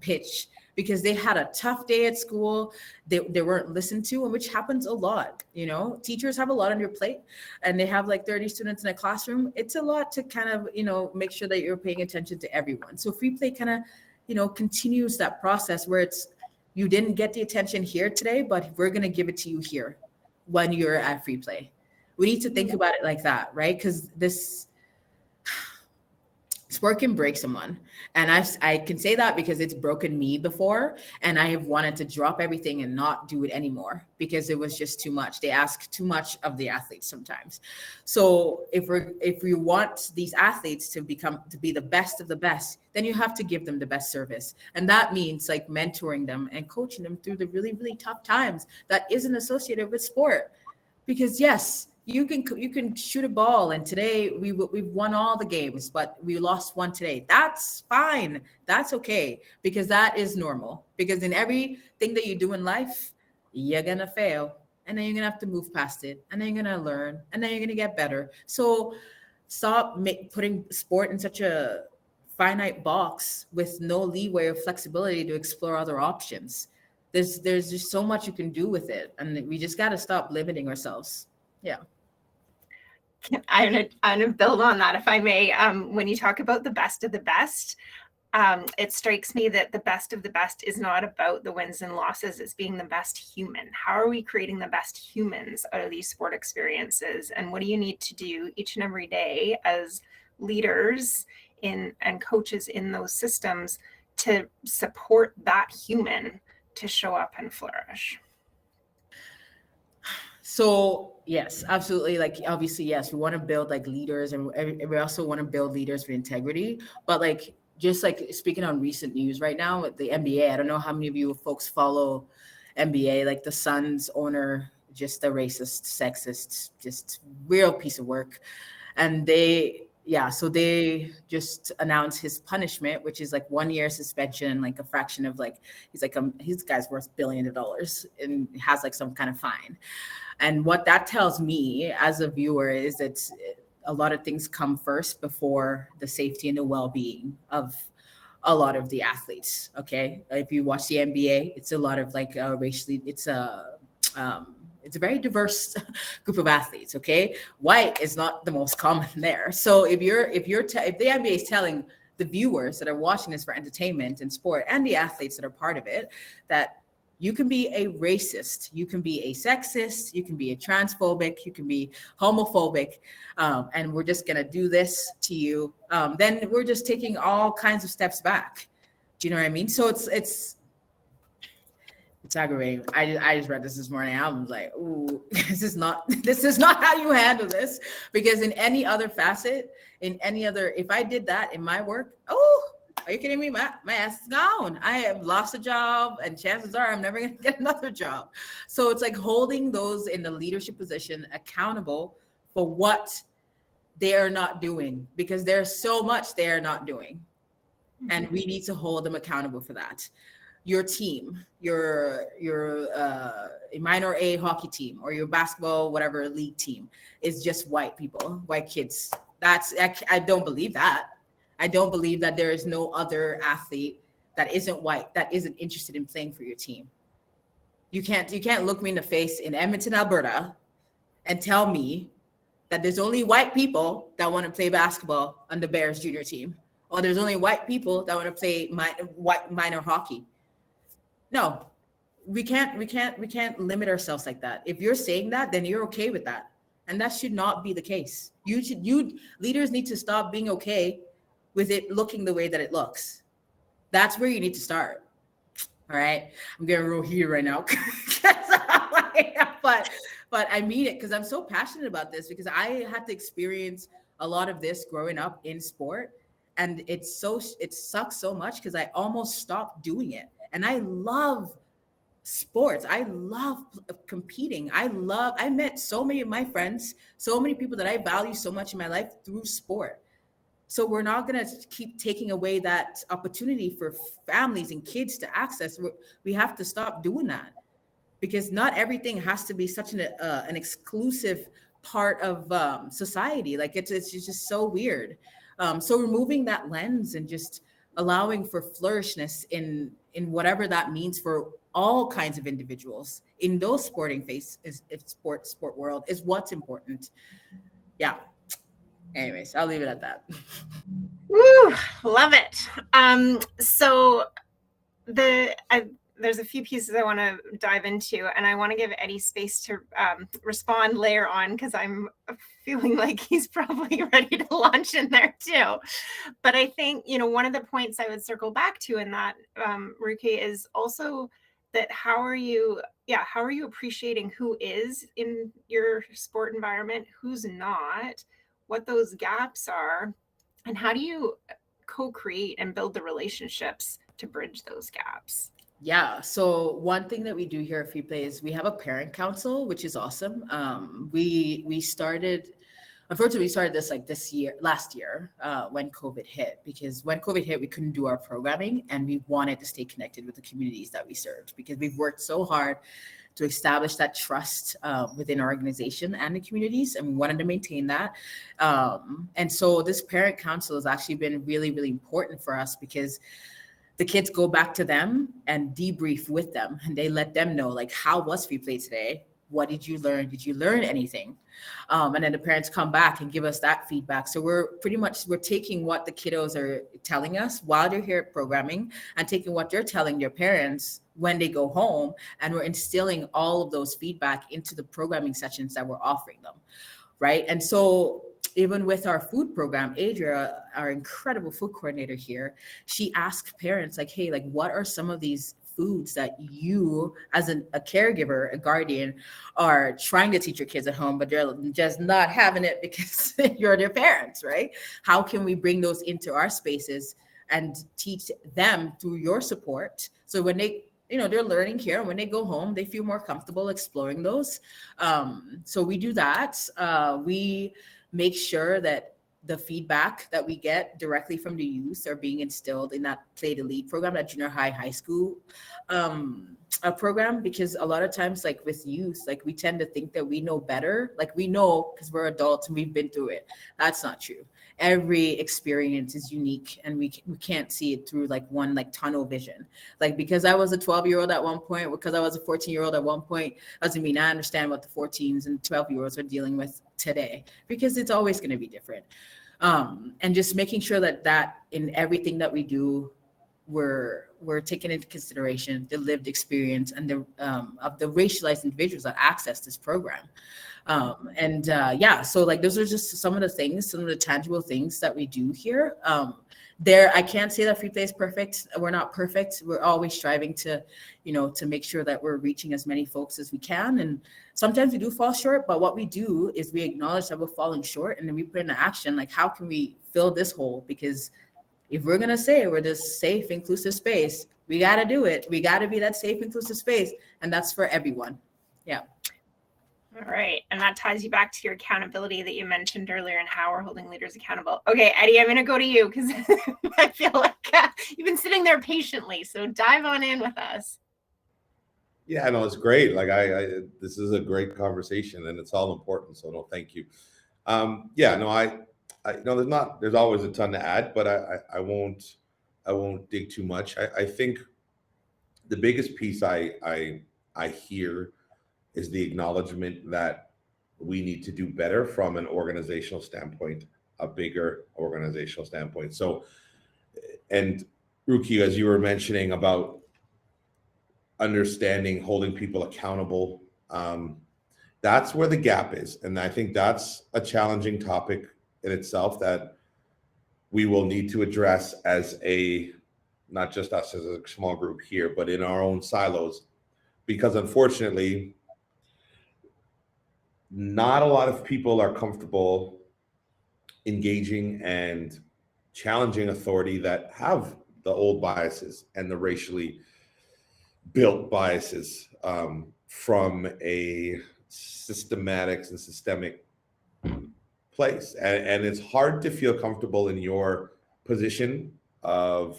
pitch because they had a tough day at school. They weren't listened to, and which happens a lot. You know, teachers have a lot on your plate and they have like 30 students in a classroom. It's a lot to kind of, you know, make sure that you're paying attention to everyone. So free play kind of, you know, continues that process where it's, you didn't get the attention here today, but we're going to give it to you here when you're at free play. We need to think about it like that, right? Because sport can break someone. And I can say that because it's broken me before. And I have wanted to drop everything and not do it anymore because it was just too much. They ask too much of the athletes sometimes. So if we want these athletes to be the best of the best, then you have to give them the best service. And that means like mentoring them and coaching them through the really, really tough times that isn't associated with sport. Because yes, you can shoot a ball, and today we've won all the games, but we lost one today. That's fine. That's okay, because that is normal. Because in everything that you do in life, you're gonna fail, and then you're gonna have to move past it, and then you're gonna learn, and then you're gonna get better. So stop putting sport in such a finite box with no leeway or flexibility to explore other options. There's just so much you can do with it, and we just got to stop limiting ourselves. Yeah. I'm gonna build on that, if I may. When you talk about the best of the best, it strikes me that the best of the best is not about the wins and losses. It's being the best human. How are we creating the best humans out of these sport experiences? And what do you need to do each and every day as leaders and coaches in those systems to support that human to show up and flourish? So yes, absolutely. Like, obviously, yes, we want to build like leaders, and we also want to build leaders with integrity. But like, just like speaking on recent news right now with the NBA, I don't know how many of you folks follow NBA, like the Suns owner, just a racist, sexist, just real piece of work. And they just announced his punishment, which is like 1 year suspension, like a fraction of like, he's like, his guy's worth billions of dollars and has like some kind of fine. And what that tells me as a viewer is that a lot of things come first before the safety and the well-being of a lot of the athletes. Okay. If you watch the NBA, it's a lot of like racially, it's a very diverse group of athletes. Okay. White is not the most common there. So if the NBA is telling the viewers that are watching this for entertainment and sport and the athletes that are part of it, that you can be a racist, you can be a sexist, you can be a transphobic, you can be homophobic, and we're just gonna do this to you, then we're just taking all kinds of steps back. Do you know what I mean? So it's aggravating. I just read this morning. I was like, ooh, this is not how you handle this. Because in any other facet, if I did that in my work, are you kidding me? My ass is gone. I have lost a job, and chances are I'm never going to get another job. So it's like holding those in the leadership position accountable for what they are not doing, because there's so much they are not doing. Mm-hmm. And we need to hold them accountable for that. Your team, your minor A hockey team, or your basketball, whatever league team, is just white people, white kids. I don't believe that. I don't believe that there is no other athlete that isn't white that isn't interested in playing for your team. You can't look me in the face in Edmonton, Alberta, and tell me that there's only white people that want to play basketball on the Bears junior team, or there's only white people that want to play minor hockey. No, we can't limit ourselves like that. If you're saying that, then you're okay with that, and that should not be the case. Leaders need to stop being okay with it looking the way that it looks. That's where you need to start. All right. I'm getting real heated right now. but I mean it, because I'm so passionate about this, because I had to experience a lot of this growing up in sport. And it sucks so much because I almost stopped doing it. And I love sports. I love competing. I met so many of my friends, so many people that I value so much in my life through sport. So we're not going to keep taking away that opportunity for families and kids to access. We have to stop doing that, because not everything has to be such an exclusive part of society. Like it's just so weird. So removing that lens and just allowing for flourishness in whatever that means for all kinds of individuals in those sporting sport world is what's important. Yeah. Anyways, I'll leave it at that. Woo, love it. So there's a few pieces I want to dive into, and I want to give Eddie space to respond later on, because I'm feeling like he's probably ready to launch in there too. But I think, one of the points I would circle back to in that, Ruki, is also that how are you appreciating who is in your sport environment, who's not, what those gaps are, and how do you co-create and build the relationships to bridge those gaps? Yeah. So one thing that we do here at Free Play is we have a parent council, which is awesome. We started this last year, when COVID hit, because when COVID hit, we couldn't do our programming, and we wanted to stay connected with the communities that we served, because we've worked so hard to establish that trust within our organization and the communities, and we wanted to maintain that. And so this parent council has actually been really, really important for us, because the kids go back to them and debrief with them, and they let them know, like, how was Free Play today? What did you learn? Did you learn anything? And then the parents come back and give us that feedback. So we're taking what the kiddos are telling us while they're here at programming, and taking what they're telling their parents when they go home, and we're instilling all of those feedback into the programming sessions that we're offering them, right? And so even with our food program, Adria, our incredible food coordinator here, she asked parents, like, hey, like, what are some of these foods that you, as a caregiver, a guardian, are trying to teach your kids at home, but they're just not having it because you're their parents, right? How can we bring those into our spaces and teach them through your support? So when they, they're learning here, and when they go home, they feel more comfortable exploring those. So we do that. We make sure that the feedback that we get directly from the youth are being instilled in that Play to Lead program, that junior high school program, because a lot of times, like with youth, like we tend to think that we know better, like we know because we're adults and we've been through it. That's not true. Every experience is unique, and we can't see it through like one like tunnel vision. Like because I was a 12-year-old at one point, because I was a 14-year-old at one point, doesn't mean I understand what the 14s and 12-year-olds are dealing with today, because it's always going to be different. And just making sure that in everything that we do, we're taking into consideration the lived experience and the of the racialized individuals that access this program. So like those are just some of the tangible things that we do here. I can't say that Free Play is perfect. We're not perfect. We're always striving to make sure that we're reaching as many folks as we can. And sometimes we do fall short, but what we do is we acknowledge that we're falling short, and then we put into action, like, how can we fill this hole? Because if we're going to say we're this safe, inclusive space, we got to do it. We got to be that safe, inclusive space. And that's for everyone. Yeah. All right. And that ties you back to your accountability that you mentioned earlier, and how we're holding leaders accountable. Okay, Eddie, I'm going to go to you, because I feel like you've been sitting there patiently. So dive on in with us. Yeah, no, it's great. Like this is a great conversation, and it's all important. So no, thank you. There's always a ton to add, but I won't dig too much. I think the biggest piece I hear is the acknowledgement that we need to do better from an organizational standpoint, a bigger organizational standpoint. So, and Ruki, as you were mentioning about understanding, holding people accountable, that's where the gap is. And I think that's a challenging topic in itself that we will need to address as not just us as a small group here, but in our own silos, because unfortunately, not a lot of people are comfortable engaging and challenging authority that have the old biases and the racially built biases from a systemic place, and it's hard to feel comfortable in your position of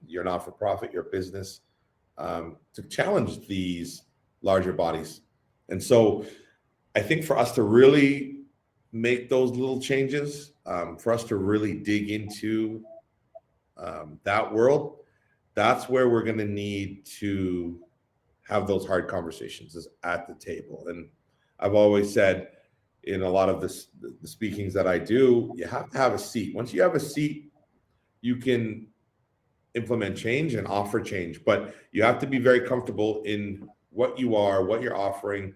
you're not for profit, your business, to challenge these larger bodies. And so I think for us to really make those little changes, for us to really dig into that world, that's where we're going to need to have those hard conversations is at the table. And I've always said in a lot of the speakings that I do, you have to have a seat. Once you have a seat, you can implement change and offer change, but you have to be very comfortable in what you are, what you're offering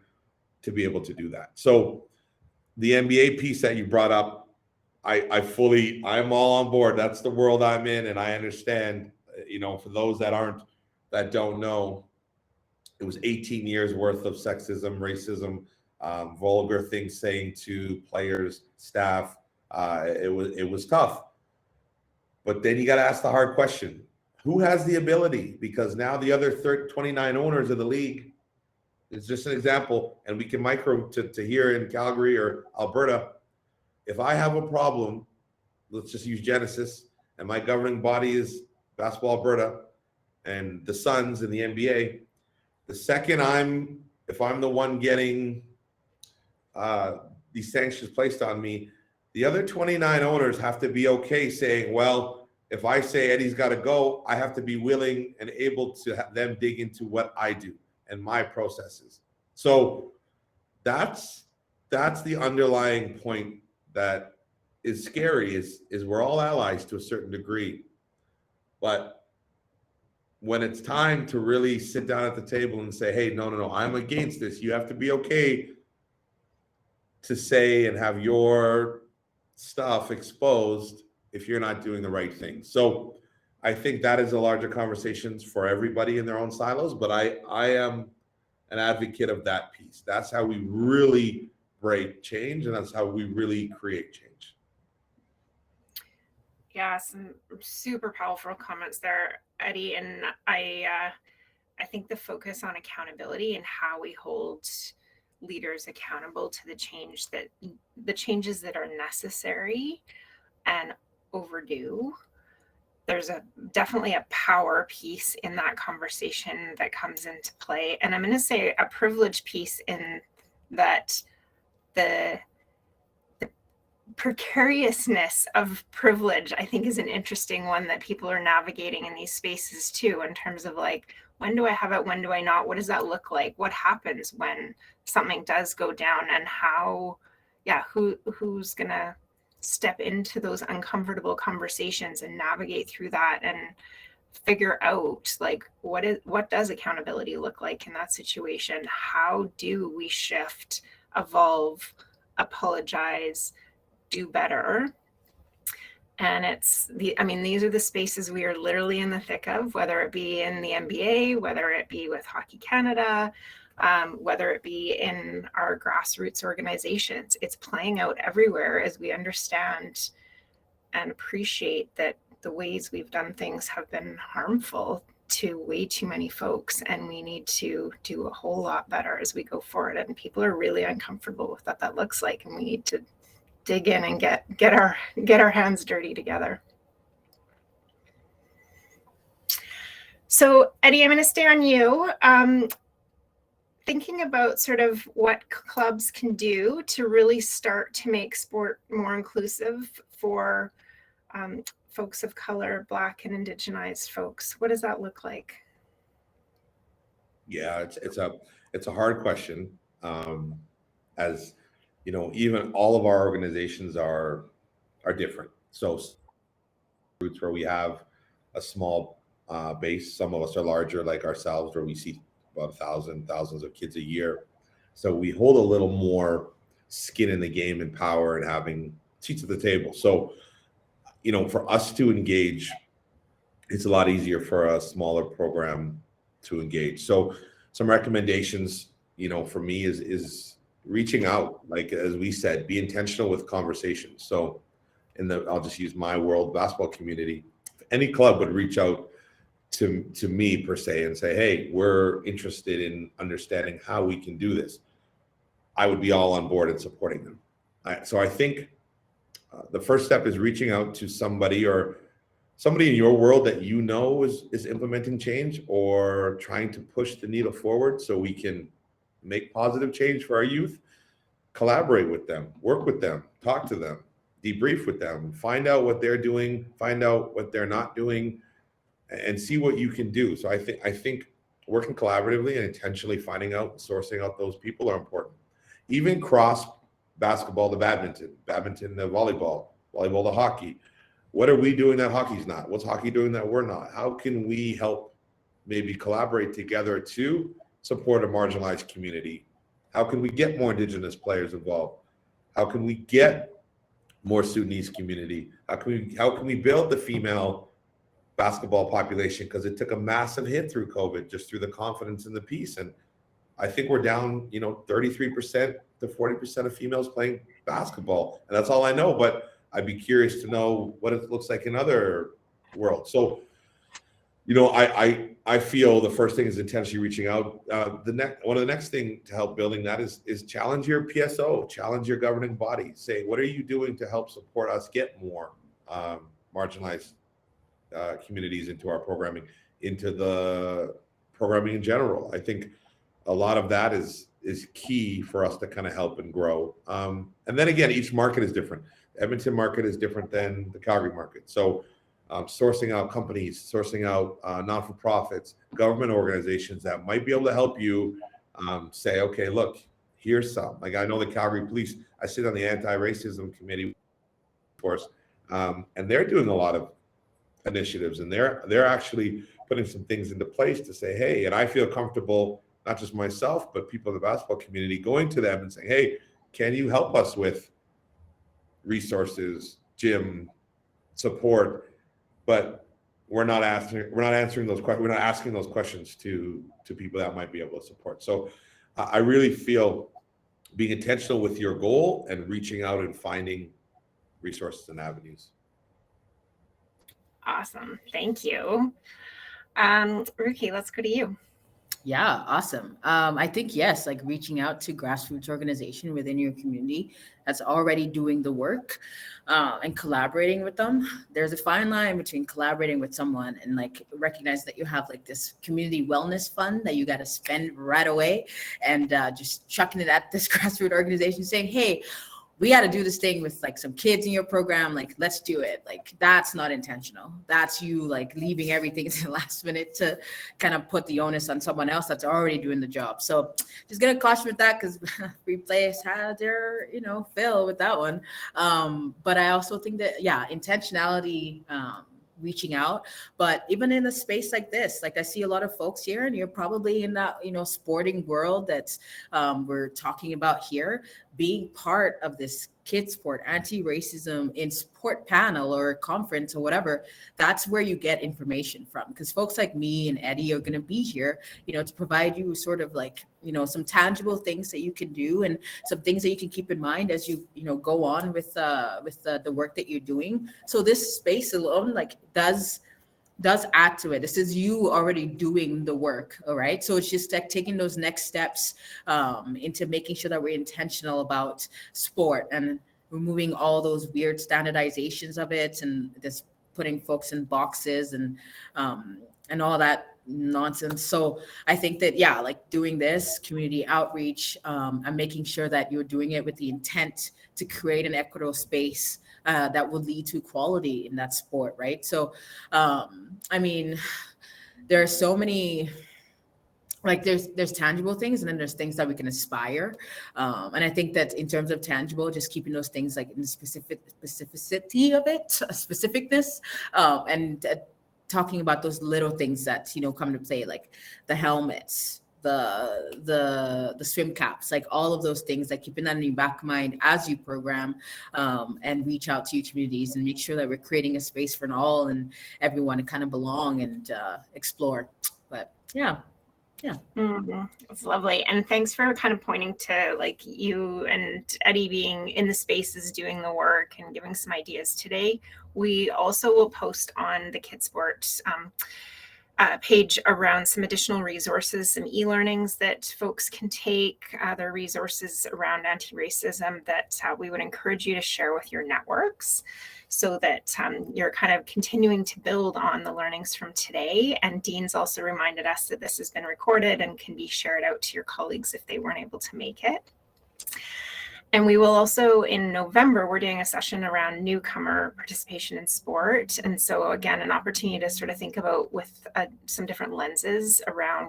to be able to do that. So the NBA piece that you brought up, I'm all on board. That's the world I'm in. And I understand, for those that don't know, it was 18 years worth of sexism, racism, vulgar things saying to players, staff. It was tough. But then you got to ask the hard question: who has the ability? Because now the other 29 owners of the league, it's just an example, and we can micro to here in Calgary or Alberta. If I have a problem, let's just use Genesis, and my governing body is Basketball Alberta and the Suns in the NBA. The second if I'm the one getting these sanctions placed on me, the other 29 owners have to be okay saying, well, if I say Eddie's got to go, I have to be willing and able to have them dig into what I do and my processes. So that's the underlying point that is scary is we're all allies to a certain degree. But when it's time to really sit down at the table and say, hey, no, I'm against this, you have to be okay to say and have your stuff exposed if you're not doing the right thing. So I think that is a larger conversation for everybody in their own silos, but I am an advocate of that piece. That's how we really break change, and that's how we really create change. Yeah, some super powerful comments there, Eddie. And I think the focus on accountability and how we hold leaders accountable to the changes that are necessary and overdue. There's definitely a power piece in that conversation that comes into play. And I'm going to say a privilege piece in that the precariousness of privilege, I think, is an interesting one that people are navigating in these spaces too, in terms of like, when do I have it? When do I not? What does that look like? What happens when something does go down, and who's going to step into those uncomfortable conversations and navigate through that and figure out like what does accountability look like in that situation? How do we shift, evolve, apologize, do better? And these are the spaces we are literally in the thick of, whether it be in the NBA, whether it be with Hockey Canada, whether it be in our grassroots organizations. It's playing out everywhere as we understand and appreciate that the ways we've done things have been harmful to way too many folks, and we need to do a whole lot better as we go forward. And people are really uncomfortable with what that looks like, and we need to dig in and get our hands dirty together. So Eddie, I'm going to stay on you. Thinking about sort of what clubs can do to really start to make sport more inclusive for folks of color, Black and Indigenized folks. What does that look like? Yeah, it's a hard question. As you know, even all of our organizations are different. So roots where we have a small base, some of us are larger like ourselves, where we see about thousands of kids a year. So we hold a little more skin in the game and power and having seats at the table. So, you know, for us to engage, it's a lot easier for a smaller program to engage. So some recommendations, you know, for me is reaching out, like, as we said, be intentional with conversations. So I'll just use my world basketball community. If any club would reach out to me per se and say, hey, we're interested in understanding how we can do this, I would be all on board and supporting them. So I think the first step is reaching out to somebody in your world that you know is implementing change or trying to push the needle forward so we can make positive change for our youth. Collaborate with them, work with them, talk to them, debrief with them, find out what they're doing, find out what they're not doing, and see what you can do. So I think working collaboratively and intentionally finding out, sourcing out those people are important. Even cross basketball to badminton to volleyball to hockey. What are we doing that hockey's not? What's hockey doing that we're not? How can we help maybe collaborate together to support a marginalized community? How can we get more Indigenous players involved? How can we get more Sudanese community? How can we build the female basketball population? Because it took a massive hit through COVID, just through the confidence and the peace. And I think we're down, 33% to 40% of females playing basketball. And that's all I know, but I'd be curious to know what it looks like in other worlds. So, I feel the first thing is intentionally reaching out. One of the next thing to help building that is challenge your PSO, challenge your governing body. Say, what are you doing to help support us get more marginalized communities into our programming, into the programming in general? I think a lot of that is key for us to kind of help and grow. And then again, each market is different. The Edmonton market is different than the Calgary market. So sourcing out companies, sourcing out non-for-profits, government organizations that might be able to help you say, okay, look, here's some. Like I know the Calgary Police, I sit on the anti-racism committee, of course, and they're doing a lot of initiatives, and they're actually putting some things into place to say, hey, and I feel comfortable, not just myself, but people in the basketball community going to them and saying, hey, can you help us with resources, gym, support? But we're not answering those questions. We're not asking those questions to people that might be able to support. So I really feel being intentional with your goal and reaching out and finding resources and avenues. Awesome. Thank you. Ruki, let's go to you. Yeah, awesome. I think, yes, like reaching out to grassroots organization within your community that's already doing the work and collaborating with them. There's a fine line between collaborating with someone and like recognize that you have like this community wellness fund that you got to spend right away and just chucking it at this grassroots organization saying, hey, we got to do this thing with like some kids in your program. Like, let's do it. Like, that's not intentional. That's you like leaving everything to the last minute to kind of put the onus on someone else that's already doing the job. So just gonna caution with that because Free Place had their, fill with that one. But I also think that, intentionality, reaching out. But even in a space like this, like I see a lot of folks here and you're probably in that, sporting world that's we're talking about here, being part of this kids sport, anti-racism in sport panel or conference or whatever, that's where you get information from. Because folks like me and Eddie are going to be here, to provide you sort of like, some tangible things that you can do and some things that you can keep in mind as you, go on with the work that you're doing. So this space alone, like does add to it. This is you already doing the work. All right. So it's just like taking those next steps into making sure that we're intentional about sport and removing all those weird standardizations of it and just putting folks in boxes and all that nonsense. So I think that, like doing this community outreach and making sure that you're doing it with the intent to create an equitable space that will lead to equality in that sport, right? So, there are so many, like there's tangible things and then there's things that we can aspire. And I think that in terms of tangible, just keeping those things like in the specificity of it, specificness, and talking about those little things that, come to play, like the helmets, the swim caps, like all of those things, like keeping that in your back of mind as you program and reach out to your communities and make sure that we're creating a space for all and everyone to kind of belong and explore. But yeah. Mm-hmm. That's lovely. And thanks for kind of pointing to like you and Eddie being in the spaces doing the work and giving some ideas today. We also will post on the Kids Sport page around some additional resources, some e-learnings that folks can take, other resources around anti-racism that we would encourage you to share with your networks, so that you're kind of continuing to build on the learnings from today. And Dean's also reminded us that this has been recorded and can be shared out to your colleagues if they weren't able to make it. And we will also, in November, we're doing a session around newcomer participation in sport. And so again, an opportunity to sort of think about with some different lenses around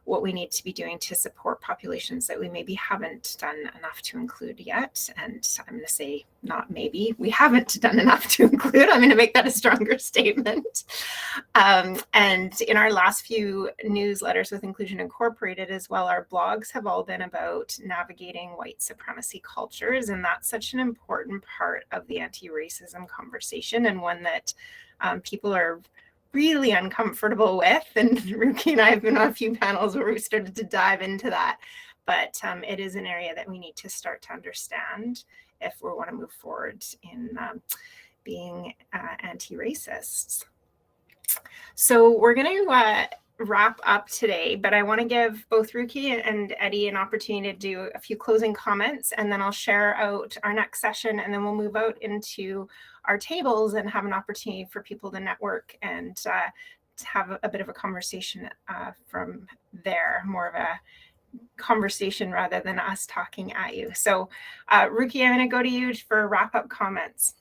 what we need to be doing to support populations that we maybe haven't done enough to include yet. And I'm going to say, not maybe, we haven't done enough to include. I'm going to make that a stronger statement. And in our last few newsletters with Inclusion Incorporated as well, our blogs have all been about navigating white supremacy cultures. And that's such an important part of the anti-racism conversation, and one that people are really uncomfortable with. And Ruki and I have been on a few panels where we started to dive into that. But it is an area that we need to start to understand if we want to move forward in being anti-racists. So we're going to wrap up today, but I want to give both Ruki and Eddie an opportunity to do a few closing comments, and then I'll share out our next session, and then we'll move out into our tables and have an opportunity for people to network and to have a bit of a conversation from there, more of a conversation rather than us talking at you. So Ruki, I'm going to go to you for wrap-up comments.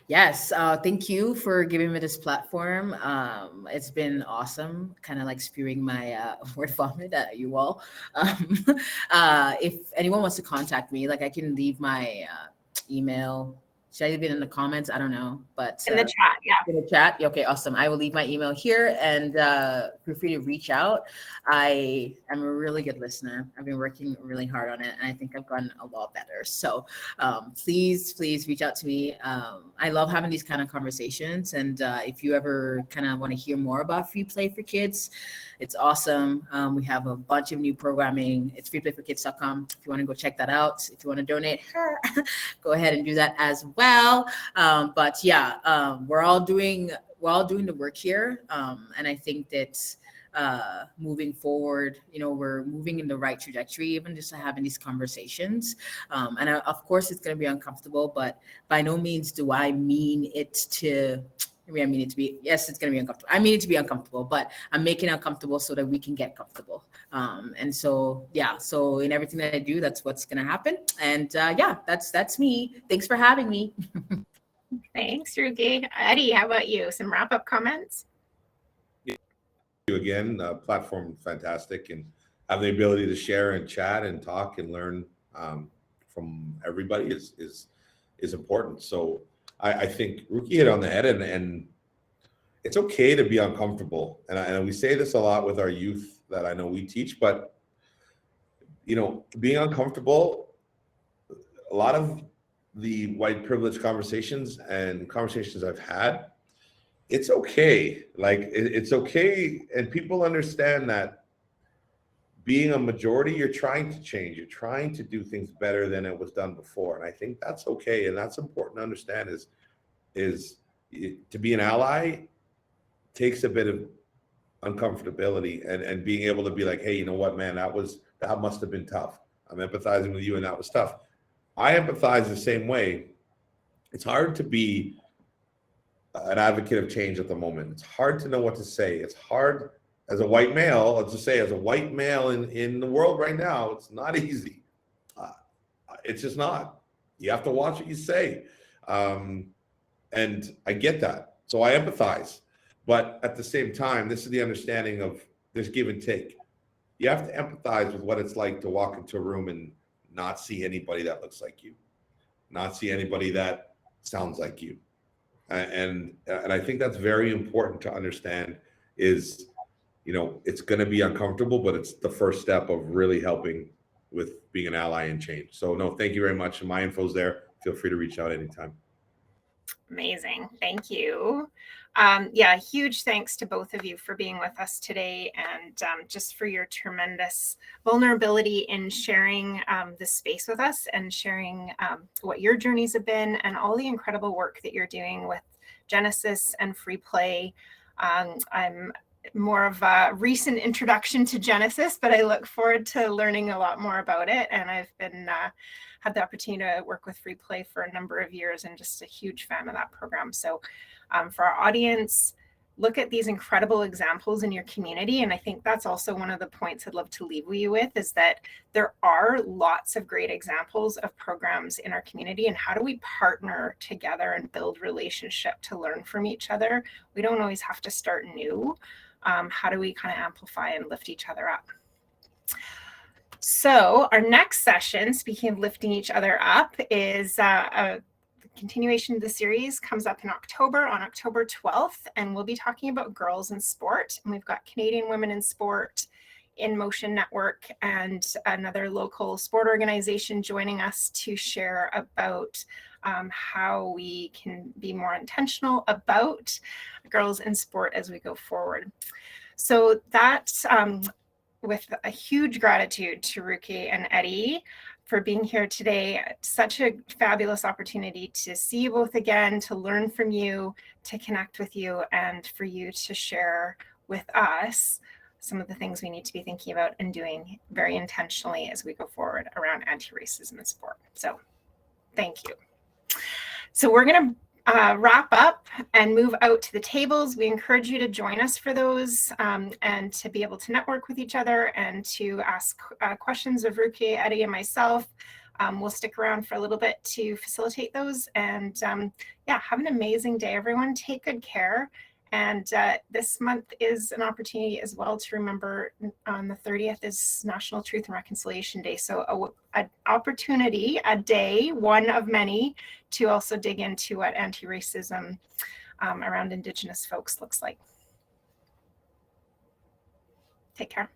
Yes, thank you for giving me this platform. It's been awesome, kind of like spewing my word vomit at you all. If anyone wants to contact me, like I can leave my email. Should I leave it in the comments? I don't know, but in the chat, yeah. In the chat, okay, awesome. I will leave my email here, and feel free to reach out. I am a really good listener. I've been working really hard on it, and I think I've gotten a lot better. So please reach out to me. I love having these kind of conversations, and if you ever kind of want to hear more about Free Play for Kids, it's awesome. We have a bunch of new programming. It's freeplayforkids.com. If you want to go check that out, if you want to donate, go ahead and do that as well. But yeah, we're all doing the work here, and I think that moving forward, we're moving in the right trajectory, even just having these conversations. And of course, it's going to be uncomfortable, but by no means do I mean it to. I mean it to be, yes, it's going to be uncomfortable. I mean it to be uncomfortable, but I'm making it uncomfortable so that we can get comfortable. And so, yeah, so in everything that I do, that's what's going to happen. And yeah, that's me. Thanks for having me. Thanks, Ruki. Eddie, how about you? Some wrap-up comments? You again, platform fantastic, and have the ability to share and chat and talk and learn from everybody is important. So I think Ruki hit on the head, and it's okay to be uncomfortable. And we say this a lot with our youth that I know we teach, but being uncomfortable, a lot of the white privilege conversations and conversations I've had, it's okay. Like it's okay. And people understand that being a majority, you're trying to change, you're trying to do things better than it was done before. And I think that's okay. And that's important to understand is to be an ally takes a bit of uncomfortability and being able to be like, hey, you know what, man, that must have been tough. I'm empathizing with you, and that was tough. I empathize the same way. It's hard to be an advocate of change at the moment. It's hard to know what to say. It's hard as a white male, let's just say as a white male in the world right now, it's not easy. It's just not. You have to watch what you say. And I get that. So I empathize. But at the same time, this is the understanding of there's give and take. You have to empathize with what it's like to walk into a room and not see anybody that looks like you, not see anybody that sounds like you. And I think that's very important to understand is, it's going to be uncomfortable, but it's the first step of really helping with being an ally and change. So no, thank you very much. My info's there. Feel free to reach out anytime. Amazing. Thank you. Yeah, huge thanks to both of you for being with us today, and just for your tremendous vulnerability in sharing this space with us and sharing what your journeys have been and all the incredible work that you're doing with Genesis and Free Play. I'm more of a recent introduction to Genesis, but I look forward to learning a lot more about it. And I've been had the opportunity to work with Free Play for a number of years and just a huge fan of that program. So for our audience, look at these incredible examples in your community. And I think that's also one of the points I'd love to leave you with, is that there are lots of great examples of programs in our community. And how do we partner together and build relationship to learn from each other? We don't always have to start new. How do we kind of amplify and lift each other up? So our next session, speaking of lifting each other up, is a continuation of the series. Comes up in October, on October 12th, and we'll be talking about girls in sport. And we've got Canadian Women in Sport, In Motion Network, and another local sport organization joining us to share about how we can be more intentional about girls in sport as we go forward. So that's with a huge gratitude to Ruki and Eddie for being here today. Such a fabulous opportunity to see you both again, to learn from you, to connect with you, and for you to share with us some of the things we need to be thinking about and doing very intentionally as we go forward around anti-racism in sport. So thank you. So we're going to wrap up and move out to the tables. We encourage you to join us for those and to be able to network with each other and to ask questions of Ruki, Eddie, and myself. We'll stick around for a little bit to facilitate those. And yeah, have an amazing day, everyone. Take good care. And this month is an opportunity as well to remember on the 30th is National Truth and Reconciliation Day. So an opportunity, a day, one of many, to also dig into what anti-racism around Indigenous folks looks like. Take care.